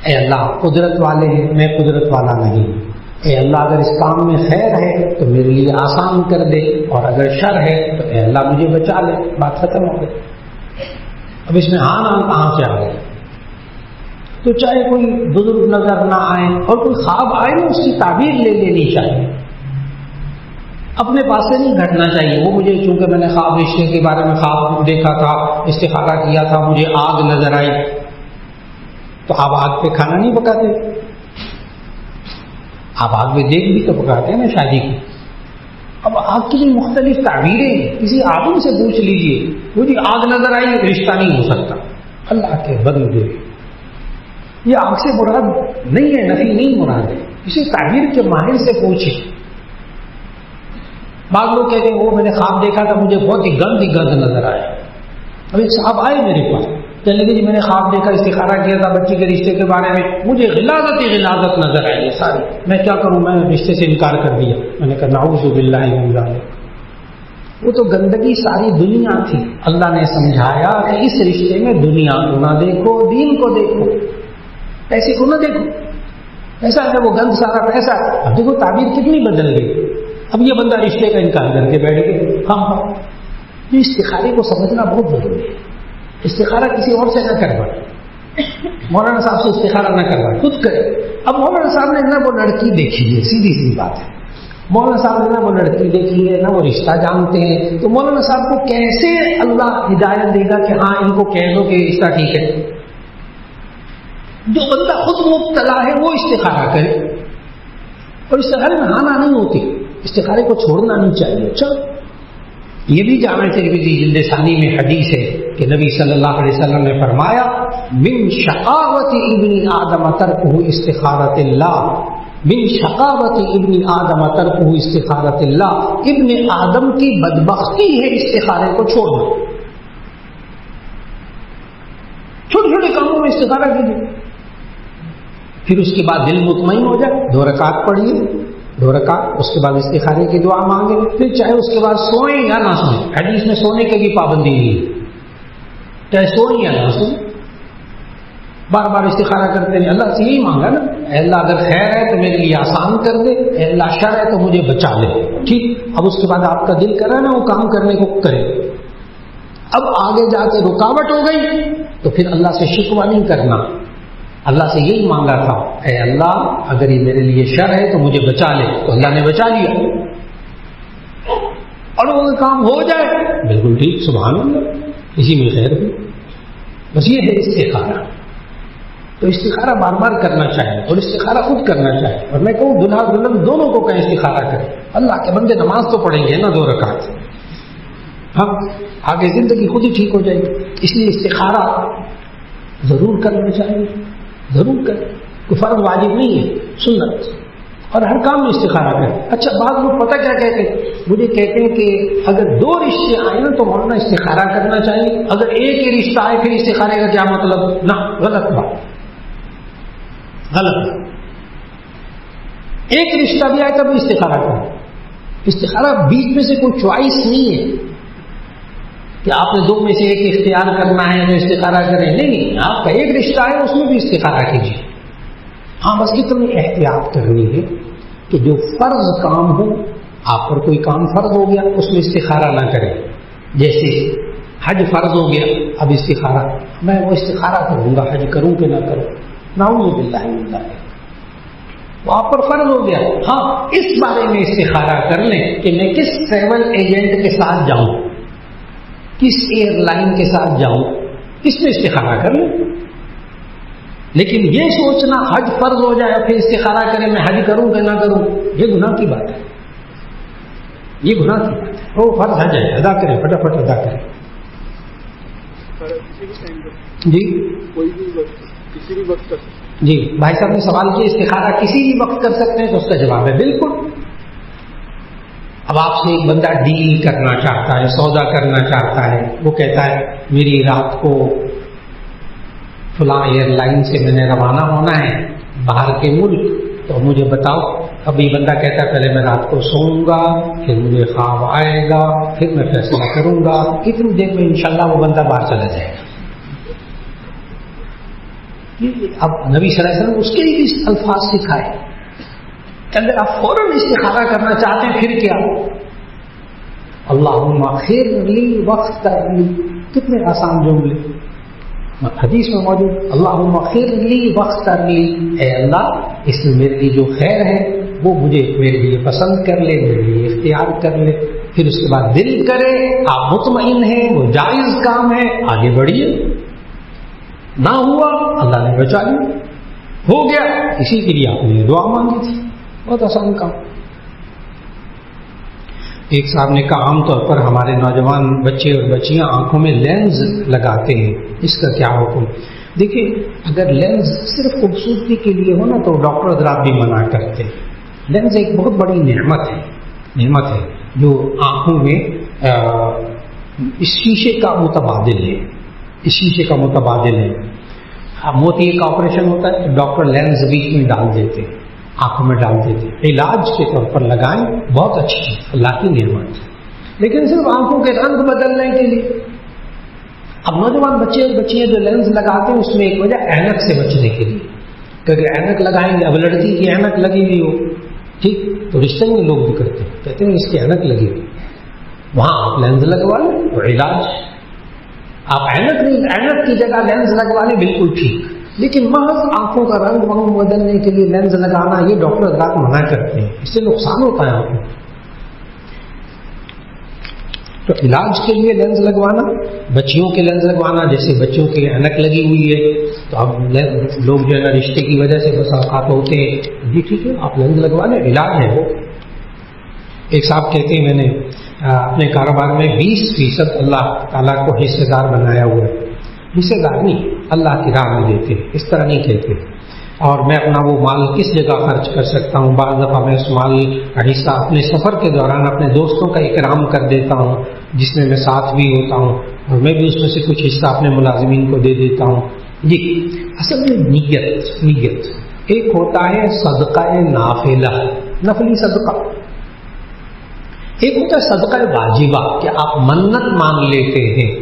اے اللہ آپ قدرت والے ہیں، میں قدرت والا نہیں. اے اللہ اگر اس کام میں خیر ہے تو میرے لیے آسان کر دے، اور اگر شر ہے تو اے اللہ مجھے بچا لے. بات ختم ہو گئی. اب اس میں ہاں نام کہاں سے آ گئے؟ تو چاہے کوئی بزرگ نظر نہ آئے اور کوئی خواب آئے نا، اس کی تعبیر لے لینی چاہیے. اپنے پاس سے نہیں گھٹنا چاہیے. وہ مجھے چونکہ میں نے خواب رشتے کے بارے میں خواب دیکھا تھا، استخارہ کیا تھا، مجھے آگ نظر آئی، تو آپ آگ پہ کھانا نہیں پکاتے. آپ آگ میں دیکھ بھی تو پکاتے ہیں نا شادی کی. اب آگ کی بھی مختلف تعبیریں، کسی آدمی سے پوچھ لیجئے، مجھے آگ نظر آئی، رشتہ نہیں ہو سکتا. اللہ کے بندے، یہ آگ سے مراد نہیں ہے، نفی نہیں مراد ہے. کسی تعبیر کے ماہر سے پوچھیں. بعض لوگ کہتے ہیں وہ میں نے خواب دیکھا تھا، مجھے بہت ہی گند نظر آیا. اب ایک صاحب آئے میرے پاس، کہنے لگے جی میں نے خواب دیکھا، استخارہ کیا تھا بچے کے رشتے کے بارے میں، مجھے غلاظت نظر آئی ہے ساری، میں کیا کروں؟ میں رشتے سے انکار کر دیا. میں نے کہا نعوذ باللہ من ذالک. وہ تو گندگی ساری دنیا تھی. اللہ نے سمجھایا کہ اس رشتے میں دنیا کو نہ دیکھو, دین کو دیکھو, پیسے کو نہ دیکھو. ایسا ہے وہ گند سارا پیسہ. اب دیکھو تعبیر کتنی بدل گئی. اب یہ بندہ رشتے کا انکار کر کے بیٹھ گئے. ہاں استخارے کو سمجھنا بہت ضروری ہے. استخارہ کسی اور سے نہ کروائے, مولانا صاحب سے استخارہ نہ کروائے, خود کرے. اب مولانا صاحب نے نہ وہ لڑکی دیکھی ہے, سیدھی سی بات ہے. مولانا صاحب نے نہ وہ لڑکی دیکھی ہے, نہ وہ رشتہ جانتے ہیں, تو مولانا صاحب کو کیسے اللہ ہدایت دے گا کہ ہاں ان کو کہہ دو کہ رشتہ ٹھیک ہے؟ جو بندہ خود مبتلا ہے وہ استخارہ کرے. اور استخارے میں ہاں نہیں ہوتی, استخارے کو چھوڑنا نہیں چاہیے. چلو یہ بھی جامع ترمذی جلد ثانی میں حدیث ہے کہ نبی صلی اللہ علیہ وسلم نے فرمایا من شقاوت ابن آدم ترکہ استخارۃ اللہ, من شقاوت ابن آدم ترکہ استخارۃ اللہ, ابن آدم کی بدبختی ہے استخارے کو چھوڑنا. چھوٹے چھوٹے کاموں میں استخارہ کیجیے, پھر اس کے بعد دل مطمئن ہو جائے, 2 رکعت پڑھیے, 2 رکعت, اس کے بعد استخارے کی دعا مانگے, پھر چاہے اس کے بعد سوئیں یا نہ سوئیں. حدیث میں سونے کی بھی پابندی نہیں ہے, چاہے سوئیں یا نہ سوئیں, بار بار استخارہ کرتے ہیں. اللہ سے یہی مانگا نا, اے اللہ اگر خیر ہے تو میرے لیے آسان کر دے, اے اللہ شر ہے تو مجھے بچا لے. ٹھیک, اب اس کے بعد آپ کا دل کر رہا ہے نا وہ کام کرنے کو کرے. اب آگے جا کے رکاوٹ ہو گئی تو پھر اللہ سے شکوہ نہیں کرنا, اللہ سے یہی مانگا تھا اے اللہ اگر یہ میرے لیے شر ہے تو مجھے بچا لے, تو اللہ نے بچا لیا. اور وہ کام ہو جائے بالکل ٹھیک, سبحان اللہ, اسی میں خیر بھی. بس یہ ہے استخارہ. تو استخارہ بار بار کرنا چاہیے, اور استخارہ خود کرنا چاہیے. اور میں کہوں دلہا دلہن دونوں کو کہیں استخارہ کریں. اللہ کے بندے نماز تو پڑھیں گے نا 2 رکعت, ہاں آگے زندگی خود ہی ٹھیک ہو جائے گی. اس لیے استخارہ ضرور کرنا چاہیے, ضرور کریں. کوئی فرض واجب نہیں ہے, سنت. اور ہر کام میں استخارہ کریں. اچھا بعض لوگ پتہ کیا کہتے ہیں, مجھے کہتے ہیں کہ اگر 2 رشتے آئے نا تو مولانا استخارہ کرنا چاہیے, اگر ایک ہی رشتہ آئے پھر استخارے کا کیا مطلب؟ نہ, غلط بات, غلط بات. ایک رشتہ بھی آئے تب استخارہ کریں. استخارہ بیچ میں سے کوئی چوائس نہیں ہے کہ آپ نے 2 میں سے ایک اختیار کرنا ہے تو استخارہ کریں. نہیں, آپ کا ایک رشتہ ہے اس میں بھی استخارہ کیجیے. ہاں بس اتنی احتیاط کرنی ہے کہ جو فرض کام ہو, آپ پر کوئی کام فرض ہو گیا اس میں استخارہ نہ کریں. جیسے حج فرض ہو گیا, اب استخارہ, میں وہ استخارہ کروں گا حج کروں کہ نہ کروں, نعوذ باللہ من ذالک, وہ آپ پر فرض ہو گیا. ہاں اس بارے میں استخارہ کر لیں کہ میں کس ٹریول ایجنٹ کے ساتھ جاؤں, کس ایئر لائن کے ساتھ جاؤں, اس میں استخارہ کر لیں. لیکن یہ سوچنا حج فرض ہو جائے پھر استخارہ کریں میں حج کروں کہ نہ کروں, یہ گناہ کی بات ہے, یہ گناہ کی بات ہے. وہ فرض حج ہے, ادا کریں, فٹافٹ ادا کریں. جی کوئی بھی وقت, کسی بھی وقت کر سکتے. جی بھائی صاحب نے سوال کیا استخارہ کسی بھی وقت کر سکتے ہیں, تو اس کا جواب ہے بالکل. اب آپ سے ایک بندہ ڈیل کرنا چاہتا ہے, سودا کرنا چاہتا ہے, وہ کہتا ہے میری رات کو فلاں ایئر لائن سے میں نے روانہ ہونا ہے باہر کے ملک, تو مجھے بتاؤ. ابھی بندہ کہتا ہے پہلے میں رات کو سوؤں گا, پھر مجھے خواب آئے گا, پھر میں فیصلہ کروں گا. اتنی دیر میں انشاءاللہ وہ بندہ باہر چلا جائے گا. اب نبی صلی اللہ علیہ وسلم اس کے لیے بھی الفاظ سکھائے کہ اگر آپ فوراً استخارہ کرنا چاہتے ہیں پھر کیا, اللہم خیر لی واختر لی. کتنے آسان جملے حدیث میں موجود, اللہم خیر لی واختر لی, اے اللہ اس میں میرے لیے جو خیر ہے وہ مجھے میرے لیے پسند کر لے, میرے لیے اختیار کر لے. پھر اس کے بعد دل کرے آپ مطمئن ہیں وہ جائز کام ہے, آگے بڑھیے. نہ ہوا اللہ نے بچا لیا, ہو گیا اسی کے لیے آپ نے دعا مانگی تھی. بہت آسان کام. ایک صاحب نے کہا عام طور پر ہمارے نوجوان بچے اور بچیاں آنکھوں میں لینز لگاتے ہیں, اس کا کیا حکم؟ دیکھیں اگر لینز صرف خوبصورتی کے لیے ہو نا تو ڈاکٹر حضرات بھی منع کرتے ہیں. لینز ایک بہت بڑی نعمت ہے جو آنکھوں میں اس شیشے کا متبادل ہے, اس شیشے کا متبادل ہے. موتی کا آپریشن ہوتا ہے, ڈاکٹر لینز بیچ میں ڈال دیتے ہیں, آنکھوں میں ڈال دیتے ہیں, علاج کے طور پر لگائیں, بہت اچھی چیز, اللہ کی نعمت. لیکن صرف آنکھوں کے رنگ بدلنے کے لیے. اب نوجوان بچے اور بچیاں جو لینس لگاتے ہیں اس میں ایک وجہ اینک سے بچنے کے لیے، کیونکہ اینک لگائیں گے، اب لڑکی کی اینک لگی ہوئی ہو ٹھیک تو رشتے میں لوگ بھی کرتے ہیں، کہتے ہیں اس کی اینک لگی ہوئی، وہاں آپ لینس لگوا لیں تو علاج. آپ اینک کی جگہ لینس لگوا لیں بالکل ٹھیک. لیکن محض آنکھوں کا رنگ بدلنے کے لیے لینس لگانا یہ ڈاکٹر حضرات منع کرتے ہیں، اس سے نقصان ہوتا ہے آنکھوں. تو علاج کے لیے لینس لگوانا، بچیوں کے لینس لگوانا، جیسے بچوں کی اینک لگی ہوئی ہے تو اب لوگ جو ہے نا رشتے کی وجہ سے بس اوقات ہوتے ہیں، جی ٹھیک ہے آپ لینس لگوا لیں، علاج ہے وہ. ایک صاحب کہتے ہیں میں نے اپنے کاروبار میں 20% اللہ تعالیٰ کو حصے دار بنایا ہوا ہے. حصے دار نہیں، اللہ کی راہ میں دیتے، اس طرح نہیں کہتے. اور میں اپنا وہ مال کس جگہ خرچ کر سکتا ہوں، بعض دفعہ میں اس مال کا حصہ اپنے سفر کے دوران اپنے دوستوں کا اکرام کر دیتا ہوں جس میں میں ساتھ بھی ہوتا ہوں، اور میں بھی اس میں سے کچھ حصہ اپنے ملازمین کو دے دیتا ہوں. جی اصل میں نیت ایک ہوتا ہے صدقہ نافلہ، نفلی صدقہ، ایک ہوتا ہے صدقہ واجبہ کہ آپ منت مان لیتے ہیں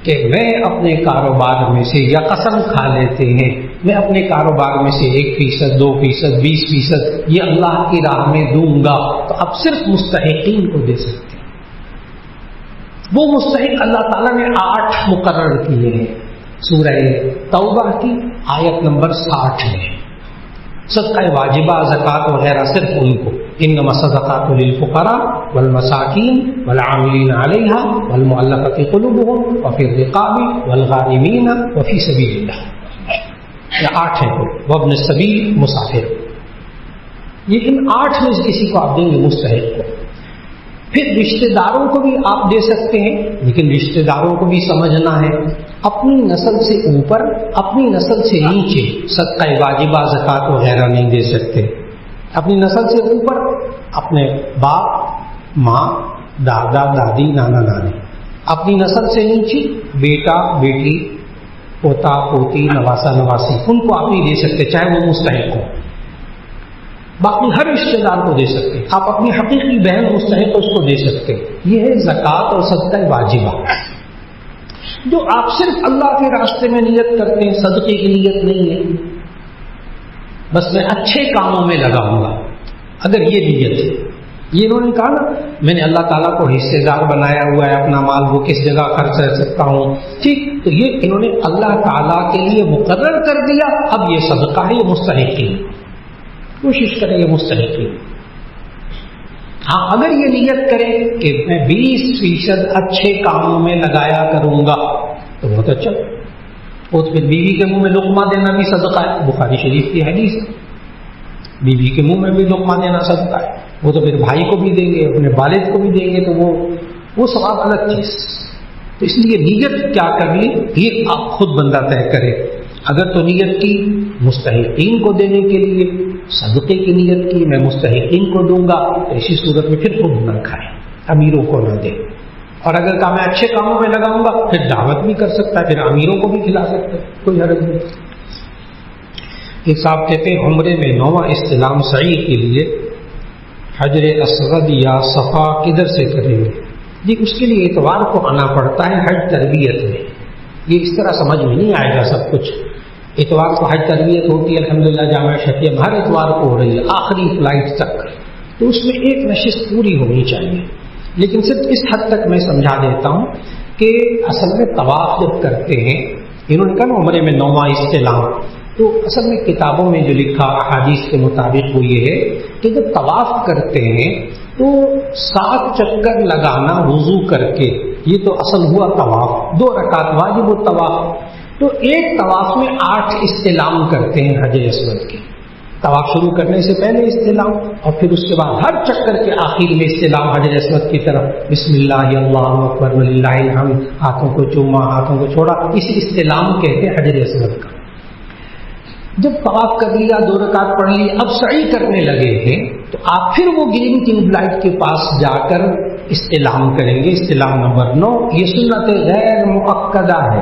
کہ میں اپنے کاروبار میں سے، یا قسم کھا لیتے ہیں میں اپنے کاروبار میں سے 1%، 2%، 20% یہ اللہ کی راہ میں دوں گا. تو اب صرف مستحقین کو دے سکتے ہیں. وہ مستحق اللہ تعالیٰ نے 8 مقرر کیے ہیں سورہ توبہ کی آیت نمبر 60 میں. صدقہ واجبہ، زکوٰۃ وغیرہ صرف ان کو، انما الصدقات للفقراء والمساکین والعاملین علیہا والمؤلفۃ قلوبہم وفی الرقاب والغارمین وفی سبیل اللہ. یہ 8 ہیں وابن السبیل، مسافر. یہ ان 8 میں سے کسی کو آپ دیں گے مستحق کو. پھر رشتہ داروں کو بھی آپ دے سکتے ہیں، لیکن رشتہ داروں کو بھی سمجھنا ہے اپنی نسل سے اوپر، اپنی نسل سے نیچے صدقہ واجبہ، زکوٰۃ وغیرہ نہیں دے سکتے. اپنی نسل سے اوپر اپنے باپ، ماں، دادا، دادی، نانا، نانی. اپنی نسل سے نیچے بیٹا، بیٹی، پوتا، پوتی، نواسا، نواسی، ان کو آپ نہیں دے سکتے چاہے وہ مستحق ہو. باقی ہر رشتہ دار کو دے سکتے. آپ اپنی حقیقی بہن مستحق اس کو دے سکتے. یہ ہے زکوٰۃ اور صدقہ واجبہ، جو آپ صرف اللہ کے راستے میں نیت کرتے ہیں، صدقے کی نیت نہیں ہے. بس میں اچھے کاموں میں لگاؤں گا، اگر یہ نیت ہے. یہ انہوں نے کہا نا میں نے اللہ تعالیٰ کو حصے دار بنایا ہوا ہے، اپنا مال وہ کس جگہ خرچ کر سکتا ہوں، ٹھیک. تو یہ انہوں نے اللہ تعالیٰ کے لیے مقرر کر دیا. اب یہ صدقہ ہے، یہ مستحقین، کوشش کریں یہ مستحقین. ہاں اگر یہ نیت کریں کہ میں 20% اچھے کاموں میں لگایا کروں گا تو بہت اچھا. وہ تو پھر بیوی کے منہ میں لقمہ دینا بھی صدقہ ہے، بخاری شریف کی حدیث. بیوی کے منہ میں بھی لقمہ دینا صدقہ ہے. وہ تو پھر بھائی کو بھی دیں گے، اپنے والد کو بھی دیں گے، تو وہ ثواب الگ چیز. تو اس لیے نیت کیا کرنی یہ آپ خود بندہ طے کرے. اگر تو نیت کی مستحقین کو دینے کے لیے، صدقے کی نیت کی میں مستحقین کو دوں گا، تو اسی صورت میں پھر خود نہ کھائے، امیروں کو نہ دے. اور اگر کہا میں اچھے کاموں میں لگاؤں گا پھر دعوت بھی کر سکتا ہے، پھر امیروں کو بھی کھلا سکتا ہے، کوئی حرج نہیں. ایک صاحب کہتے ہیں عمرے میں 9واں استلام سعی کے لیے حجر اسود یا صفا کدھر سے کریں گے؟ جی اس کے لیے اتوار کو آنا پڑتا ہے حج تربیت میں. یہ اس طرح سمجھ میں نہیں آئے گا سب کچھ. اتوار کو حج تربیت ہوتی ہے الحمدللہ جامعہ شفیع ہر اتوار کو ہو رہی ہے آخری فلائٹ تک، تو اس میں ایک نشست پوری ہونی چاہیے. لیکن صرف اس حد تک میں سمجھا دیتا ہوں کہ اصل میں طواف جب کرتے ہیں، انہوں نے کہا نا عمرے میں 9واں استلام، تو اصل میں کتابوں میں جو لکھا احادیث کے مطابق وہ یہ ہے کہ جب طواف کرتے ہیں تو 7 چکر لگانا وضو کر کے، یہ تو اصل ہوا طواف. 2 رکعت واجب و طواف. تو ایک طواف میں 8 استلام کرتے ہیں حجر اسود کے. طواف شروع کرنے سے پہلے استلام، اور پھر اس کے بعد ہر چکر کے آخر میں استلام حجر اسود کی طرف، بسم اللہ اللہ اکبر وللہ الحمد، ہاتھوں کو چوما، ہاتھوں کو چھوڑا، اس استلام کہتے ہیں حجر اسود کا. جب طواف کر لیا، 2 رکعت پڑھ لی، اب سعی کرنے لگے ہیں تو آپ پھر وہ گرین ٹیوب لائٹ کے پاس جا کر استلام کریں گے. استلام نمبر 9. یہ سنت غیر مؤکدہ ہے،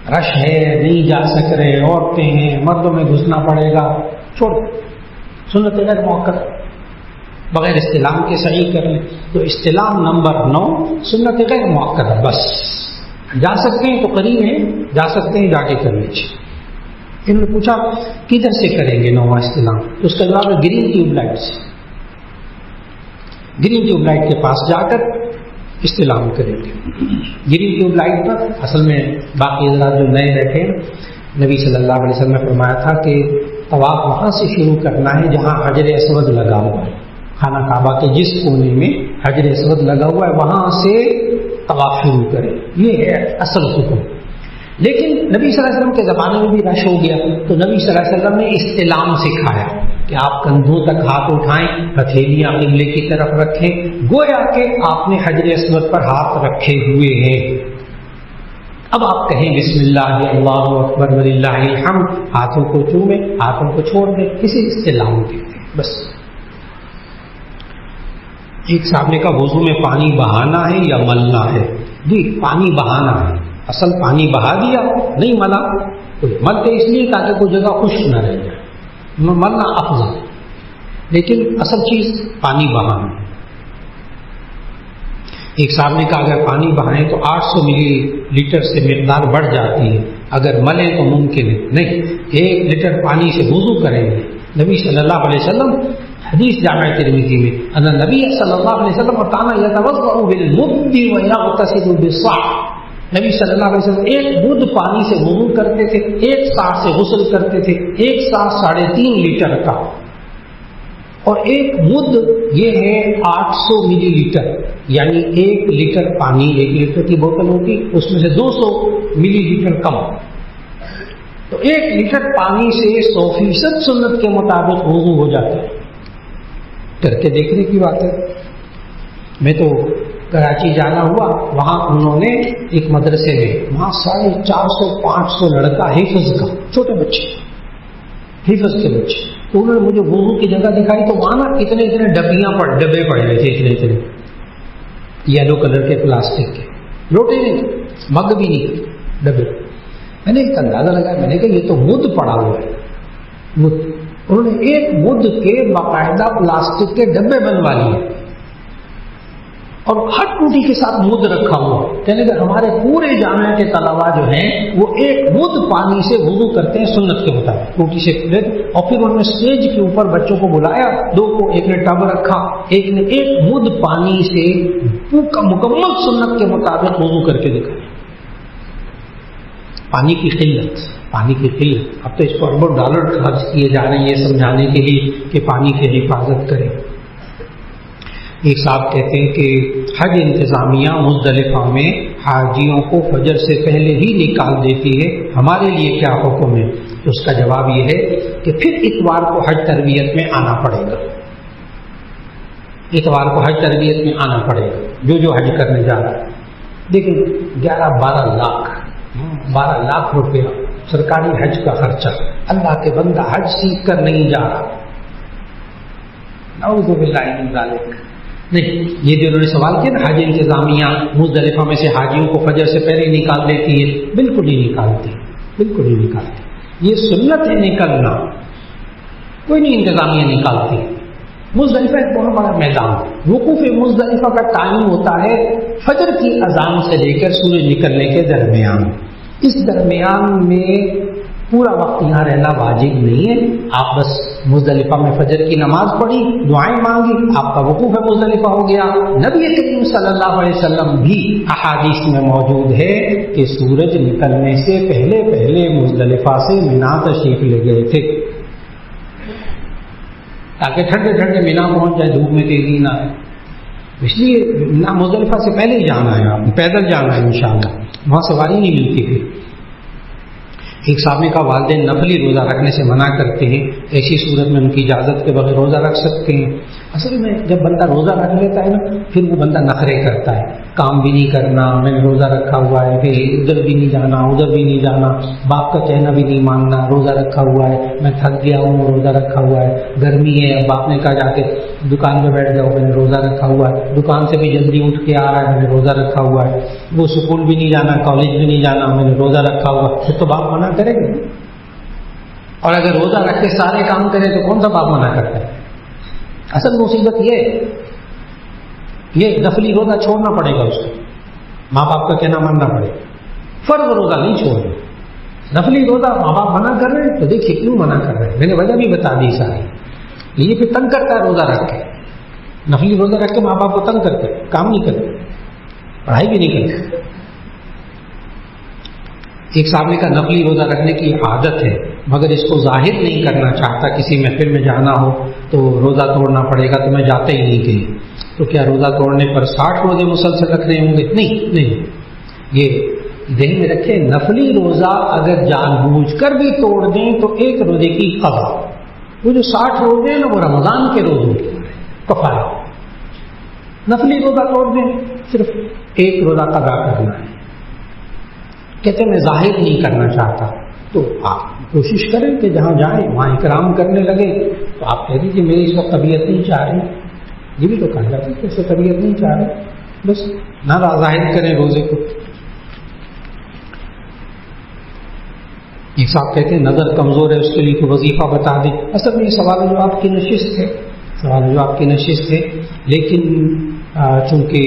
رش ہے نہیں جا سک رہے، عورتیں ہیں، مردوں میں گھسنا پڑے گا، چھوڑ. سنت غیر مؤکدہ بغیر استلام کے صحیح کر لیں. تو استلام نمبر 9 سنت غیر مؤکدہ. بس جا سکتے ہیں تو قریب ہیں، جا سکتے ہیں جا کے کر لیجیے. انہوں نے پوچھا کدھر سے کریں گے 9واں استلام؟ تو اس کا جواب ہے گرین ٹیوب لائٹ سے. گرین ٹیوب لائٹ کے پاس جا کر استلام کریں گے. گرین ٹیوب لائٹ پر اصل میں باقی حضرات جو نئے بیٹھے ہیں، نبی صلی اللہ علیہ وسلم نے فرمایا تھا کہ طواف وہاں سے شروع کرنا ہے جہاں حجر اسود لگا ہوا ہے. خانہ کعبہ کے جس کونے میں حجر اسود لگا ہوا ہے وہاں سے طواف شروع کریں. یہ ہے اصل حکم. لیکن نبی صلی اللہ علیہ وسلم کے زمانے میں بھی رش ہو گیا تو نبی صلی اللہ علیہ وسلم نے استلام سکھایا کہ آپ کندھوں تک ہاتھ اٹھائیں، ہتھیلیاں قبلے کی طرف رکھیں، گویا کہ آپ نے حجر اسود پر ہاتھ رکھے ہوئے ہیں. اب آپ کہیں بسم اللہ اللہ اکبر وللہ الحمد، ہاتھوں کو چومیں، ہاتھوں کو چھوڑ دیں، اسے استلام کہتے ہیں. بس ایک صاحب نے کہا وضو میں پانی بہانا ہے یا ملنا ہے؟ جی پانی بہانا ہے. اصل پانی بہا دیا نہیں ملا، ملتے اس لیے تاکہ کوئی جگہ خشک نہ رہ جائے، ملنا افضل، لیکن اصل چیز پانی بہانا. ایک صاحب نے کہا اگر پانی بہائیں تو 800 ملی لیٹر سے مقدار بڑھ جاتی ہے، اگر ملیں تو ممکن ہے نہیں. 1 لیٹر پانی سے وضو کریں گے. نبی صلی اللہ علیہ وسلم حدیث جامع ترمذی میں ان نبی صلی اللہ علیہ وسلم کان یتوضأ بالمد ویغتسل بالصاع. نبی صلی اللہ علیہ وسلم 1 مد پانی سے وضو کرتے تھے، 1 صاع سے غسل کرتے تھے. 1 صاع 3.5 لیٹر کا، اور 1 مد یہ ہے 800 ملی لیٹر، یعنی 1 لیٹر پانی 1 لیٹر کی بوتل ہوتی، اس میں سے 200 ملی لیٹر کم. تو 1 لیٹر پانی سے 100% سنت کے مطابق وضو ہو جاتا ہے. کر کے دیکھنے کی بات ہے. میں تو کراچی جانا ہوا، وہاں انہوں نے ایک مدرسے میں وہاں 450-500 لڑکا حفظ کا، چھوٹے بچے حفظ کے بچے، تو انہوں نے مجھے وضو کی جگہ دکھائی تو وہاں نا اتنے ڈبے پڑے ہوئے تھے، اتنے یلو کلر کے پلاسٹک کے، لوٹے نہیں تھے، مگ بھی نہیں تھے، ڈبے. میں نے ایک اندازہ لگایا، میں نے کہا یہ تو مد پڑا ہوا ہے. مد انہوں نے 1 مد کے باقاعدہ پلاسٹک کے ڈبے بنوا لیے اور ہر ٹوٹی کے ساتھ مد رکھا ہوا. کہنے کہ ہمارے پورے جامعہ کے طلباء جو ہیں وہ 1 مد پانی سے وضو کرتے ہیں سنت کے مطابق، ٹوٹی سے. اور پھر انہوں نے اسٹیج کے اوپر بچوں کو بلایا، 2 کو، ایک نے ٹب رکھا، ایک نے 1 مد پانی سے مکمل سنت کے مطابق وضو کر کے دکھایا. پانی کی قلت. اب تو اس کو اربوں ڈالر خرچ کیے جا رہے ہیں یہ سمجھانے کے لیے کہ پانی کی حفاظت کریں. ایک صاحب کہتے ہیں کہ حج انتظامیہ مزدلفہ میں حاجیوں کو فجر سے پہلے ہی نکال دیتی ہے، ہمارے لیے کیا حکم ہے؟ تو اس کا جواب یہ ہے کہ پھر اتوار کو حج تربیت میں آنا پڑے گا. اتوار کو حج تربیت میں آنا پڑے گا جو حج کرنے جا رہا ہے. دیکھیں 12 لاکھ روپیہ سرکاری حج کا خرچہ، اللہ کے بندہ حج سیکھ کر نہیں جا رہا. نعوذ باللہ من ذالک. نہیں، یہ جو انہوں نے سوال کیا نا حج انتظامیہ مزدلفہ میں سے حاجیوں کو فجر سے پہلے نکال دیتی ہے، بالکل نہیں نکالتی. یہ سنت ہے نکلنا، کوئی نہیں انتظامیہ نکالتی. مزدلفہ ایک بہت بڑا میدان، وقوف مزدلفہ کا ٹائم ہوتا ہے فجر کی اذان سے لے کر سورج نکلنے کے درمیان. اس درمیان میں پورا وقت یہاں رہنا واجب نہیں ہے. آپ بس مزدلفہ میں فجر کی نماز پڑھی، دعائیں مانگی، آپ کا وقوف مزدلفہ ہو گیا. نبی کریم صلی اللہ علیہ وسلم بھی احادیث میں موجود ہے کہ سورج نکلنے سے پہلے مزدلفہ سے مینا تشریف لے گئے تھے تاکہ ٹھنڈے مینا پہنچ جائے، دھوپ میں تیزی نہ آئے. اس لیے مزدلفہ سے پہلے ہی جانا ہے، آپ پیدل جانا ہے انشاءاللہ، وہاں سواری نہیں ملتی پھر. ایک صاحب نے کہا والدین نفلی روزہ رکھنے سے منع کرتے ہیں، ایسی صورت میں ان کی اجازت کے بغیر روزہ رکھ سکتے ہیں. اصل میں جب بندہ روزہ رکھ لیتا ہے نا پھر وہ بندہ نخرے کرتا ہے، کام بھی نہیں کرنا، میں نے روزہ رکھا ہوا ہے، پھر ادھر بھی نہیں جانا ادھر بھی نہیں جانا، باپ کا کہنا بھی نہیں ماننا، روزہ رکھا ہوا ہے، میں تھک گیا ہوں روزہ رکھا ہوا ہے، گرمی ہے، باپ نے کہا جا کے دکان پہ بیٹھ جاؤ، میں نے روزہ رکھا ہوا ہے، دکان سے بھی جلدی اٹھ کے آ رہا ہے، میں نے روزہ رکھا ہوا ہے، وہ اسکول بھی نہیں جانا، کالج بھی نہیں جانا، میں نے روزہ رکھا ہوا ہے. پھر تو باپ منع کرے گا. اور اگر روزہ رکھ کے سارے کام کرے تو کون سا باپ منع کرتا ہے؟ اصل مصیبت یہ نفلی روزہ چھوڑنا پڑے گا اس کو، ماں باپ کا کہنا ماننا پڑے گا، فرض روزہ نہیں چھوڑنا۔ نفلی روزہ ماں باپ منع کر رہے ہیں تو دیکھیے کیوں منع کر رہے ہیں، میں نے وجہ بھی بتا دی ساری۔ یہ پھر تنگ کرتا ہے روزہ رکھ کے، نفلی روزہ رکھ کے ماں باپ کو تنگ کرتے، کام نہیں کرتے، پڑھائی بھی نہیں کرتے۔ ایک صاحب نے کہا نفلی روزہ رکھنے کی عادت ہے مگر اس کو ظاہر نہیں کرنا چاہتا، کسی محفل میں جانا ہو تو روزہ توڑنا پڑے گا تو میں جاتا ہی نہیں کہیں، تو کیا روزہ توڑنے پر 60 روزے مسلسل رکھنے ہوں گے؟ نہیں، یہ ذہن میں رکھے، نفلی روزہ اگر جان بوجھ کر بھی توڑ دیں تو ایک روزے کی قضا، وہ جو 60 روزے ہیں نا وہ رمضان کے روزوں کے کفارہ، نفلی روزہ توڑ دیں صرف ایک روزہ قضا کرنا ہے۔ کہتے ہیں میں ظاہر نہیں کرنا چاہتا، تو آپ کوشش کریں کہ جہاں جائیں وہاں اکرام کرنے لگے تو آپ کہہ دیجیے میری اس وقت طبیعت نہیں چاہ رہی، یہ بھی تو کہا جاتا ہے کہ اس سے طبیعت نہیں چاہ رہی، بس نہ ظاہر کریں روزے کو۔ ایک صاحب کہتے ہیں نظر کمزور ہے اس کے لیے تو وظیفہ بتا دیں۔ اصل میں یہ سوال جواب کی نشست ہے، لیکن چونکہ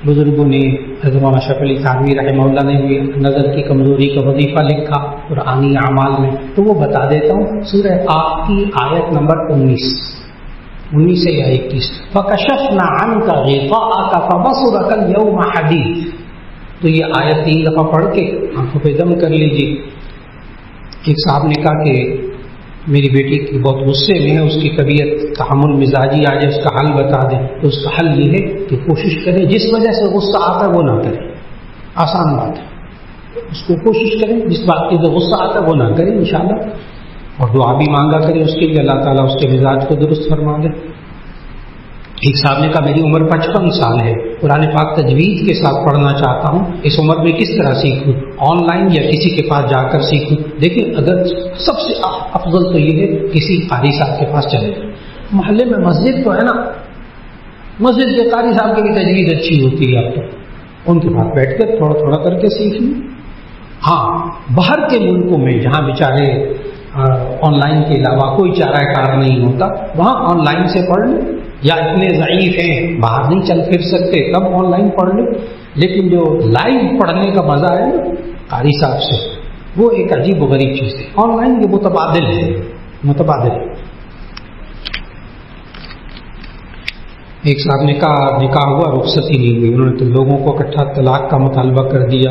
بزرگوں نے حضرت مولانا اشرف علی تھانوی رحمہ اللہ نے بھی نظر کی کمزوری کا وظیفہ لکھا قرآنی اعمال میں، تو وہ بتا دیتا ہوں۔ سورہ قاف کی آیت نمبر 19 یا 21، فَكَشَفْنَا عَنْكَ غِطَاءَكَ فَبَصَرُكَ الْيَوْمَ حَدِيدٌ، تو یہ آیت 3 دفعہ پڑھ کے آنکھوں پہ دم کر لیجیے۔ ایک صاحب نے کہا کہ میری بیٹی کی بہت غصے میں ہے، اس کی طبیعت تحمل مزاجی آ جائے، اس کا حل بتا دیں۔ تو اس کا حل یہ ہے کہ کوشش کریں جس وجہ سے غصہ آتا ہے وہ نہ کریں، آسان بات ہے، اس کو کوشش کریں جس بات کی جو غصہ آتا ہے وہ نہ کریں انشاءاللہ، اور دعا بھی مانگا کریں اس کے لیے، اللہ تعالیٰ اس کے مزاج کو درست فرما دے۔ ایک صاحب نے کہا میری عمر 55 سال ہے، قرآن پاک تجوید کے ساتھ پڑھنا چاہتا ہوں، اس عمر میں کس طرح سیکھوں، آن لائن یا کسی کے پاس جا کر سیکھوں؟ دیکھیں اگر سب سے افضل تو یہ ہے کسی قاری صاحب کے پاس چلے جائیں، محلے میں مسجد تو ہے نا، مسجد کے قاری صاحب کی بھی تجوید اچھی ہوتی ہے، اب تو ان کے پاس بیٹھ کر تھوڑا تھوڑا کر کے سیکھ لیں۔ ہاں باہر کے ملکوں میں جہاں بیچارے آن لائن کے علاوہ کوئی چارہ کار نہیں ہوتا، وہاں آن لائن سے پڑھ لیں، یا اتنے ضعیف ہیں باہر نہیں چل پھر سکتے تب آن لائن پڑھ لیں، لیکن جو لائیو پڑھنے کا مزہ ہے قاری صاحب سے وہ ایک عجیب و غریب چیز ہے، آن لائن یہ متبادل ہے۔ ایک صاحب نے کہا نکاح ہوا رخصت ہی نہیں ہوئی، انہوں نے تو لوگوں کو اکٹھا طلاق کا مطالبہ کر دیا،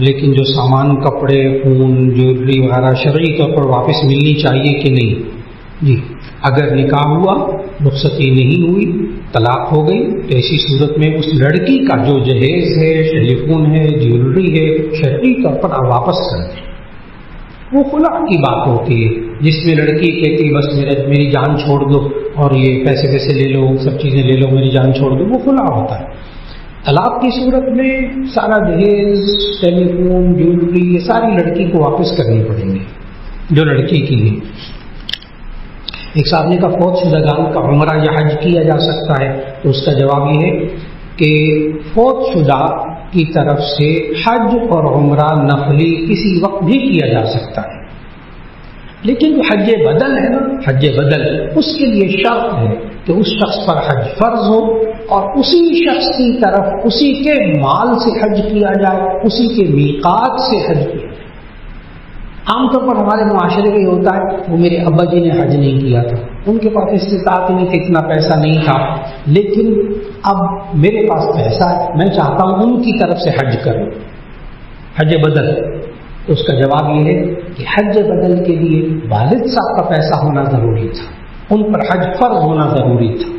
لیکن جو سامان کپڑے فون جیولری وغیرہ شرعی طور پر واپس ملنی چاہیے کہ نہیں؟ جی اگر نکاح ہوا رخصتی نہیں ہوئی طلاق ہو گئی تو ایسی صورت میں اس لڑکی کا جو جہیز ہے ٹیلی فون ہے جیولری ہے شرعی طور پر آپ واپس کر دیں۔ وہ خلا کی بات ہوتی ہے جس میں لڑکی کہتی بس میری جان چھوڑ دو اور یہ پیسے لے لو سب چیزیں لے لو میری جان چھوڑ دو، وہ خلا ہوتا ہے۔ طلاق کی صورت میں سارا جہیز ٹیلی فون جیولری یہ ساری لڑکی کو واپس کرنی پڑیں گی جو لڑکی کی ہے۔ ایک صاحب نے کہا فوت شدگان کا عمرہ یا حج کیا جا سکتا ہے؟ تو اس کا جواب یہ ہے کہ فوت شدہ کی طرف سے حج اور عمرہ نفلی کسی وقت بھی کیا جا سکتا ہے، لیکن جو حج بدل ہے نا، حج بدل اس کے لیے شرط ہے کہ اس شخص پر حج فرض ہو اور اسی شخص کی طرف اسی کے مال سے حج کیا جائے، اسی کے میقات سے حج کیا جائے۔ عام طور پر ہمارے معاشرے میں یہ ہوتا ہے وہ میرے ابا جی نے حج نہیں کیا تھا، ان کے پاس استطاعت نہیں تھی، اتنا پیسہ نہیں تھا، لیکن اب میرے پاس پیسہ ہے، میں چاہتا ہوں ان کی طرف سے حج کروں، حج بدل۔ تو اس کا جواب یہ ہے کہ حج بدل کے لیے والد صاحب کا پیسہ ہونا ضروری تھا، ان پر حج فرض ہونا ضروری تھا،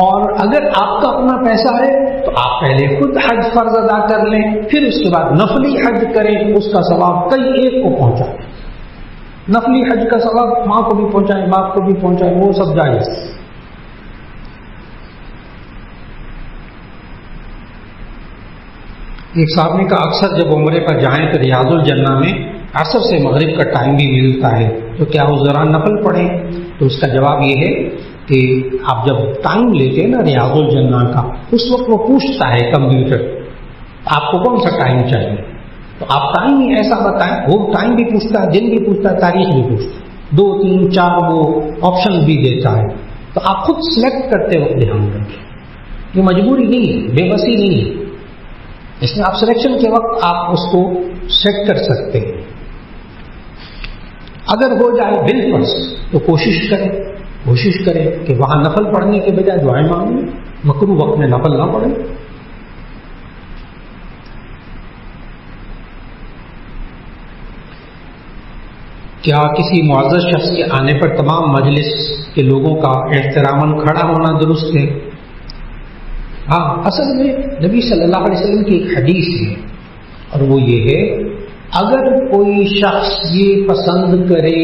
اور اگر آپ کا اپنا پیسہ ہے تو آپ پہلے خود حج فرض ادا کر لیں، پھر اس کے بعد نفلی حج کریں، اس کا ثواب کئی ایک کو پہنچائیں، نفلی حج کا ثواب ماں کو بھی پہنچائیں باپ کو بھی پہنچائیں، وہ سب جائز۔ ایک صاحب نے کہا اکثر جب عمرے پر جائیں تو ریاض الجنہ میں عصر سے مغرب کا ٹائم بھی ملتا ہے، تو کیا اس دوران نفل پڑھیں؟ تو اس کا جواب یہ ہے کہ آپ جب ٹائم لیتے ہیں نا ریاض الجنہ کا، اس وقت وہ پوچھتا ہے کمپیوٹر آپ کو کون سا ٹائم چاہیے، تو آپ ٹائم ہی ایسا بتائیں، وہ ٹائم بھی پوچھتا ہے دن بھی پوچھتا ہے تاریخ بھی پوچھتا ہے، 2 3 4 وہ آپشن بھی دیتا ہے، تو آپ خود سلیکٹ کرتے وقت دھیان رکھیں، یہ مجبوری نہیں ہے، بے بسی نہیں ہے، اس میں آپ سلیکشن کے وقت آپ اس کو سیٹ کر سکتے ہیں۔ اگر ہو جائے بالفرض تو کوشش کریں کہ وہاں نفل پڑھنے کے بجائے دعائیں مانگیں، مکروہ وقت میں نفل نہ پڑھیں۔ کیا کسی معزز شخص کے آنے پر تمام مجلس کے لوگوں کا احتراماً کھڑا ہونا درست ہے؟ ہاں، اصل میں نبی صلی اللہ علیہ وسلم کی ایک حدیث ہے، اور وہ یہ ہے، اگر کوئی شخص یہ پسند کرے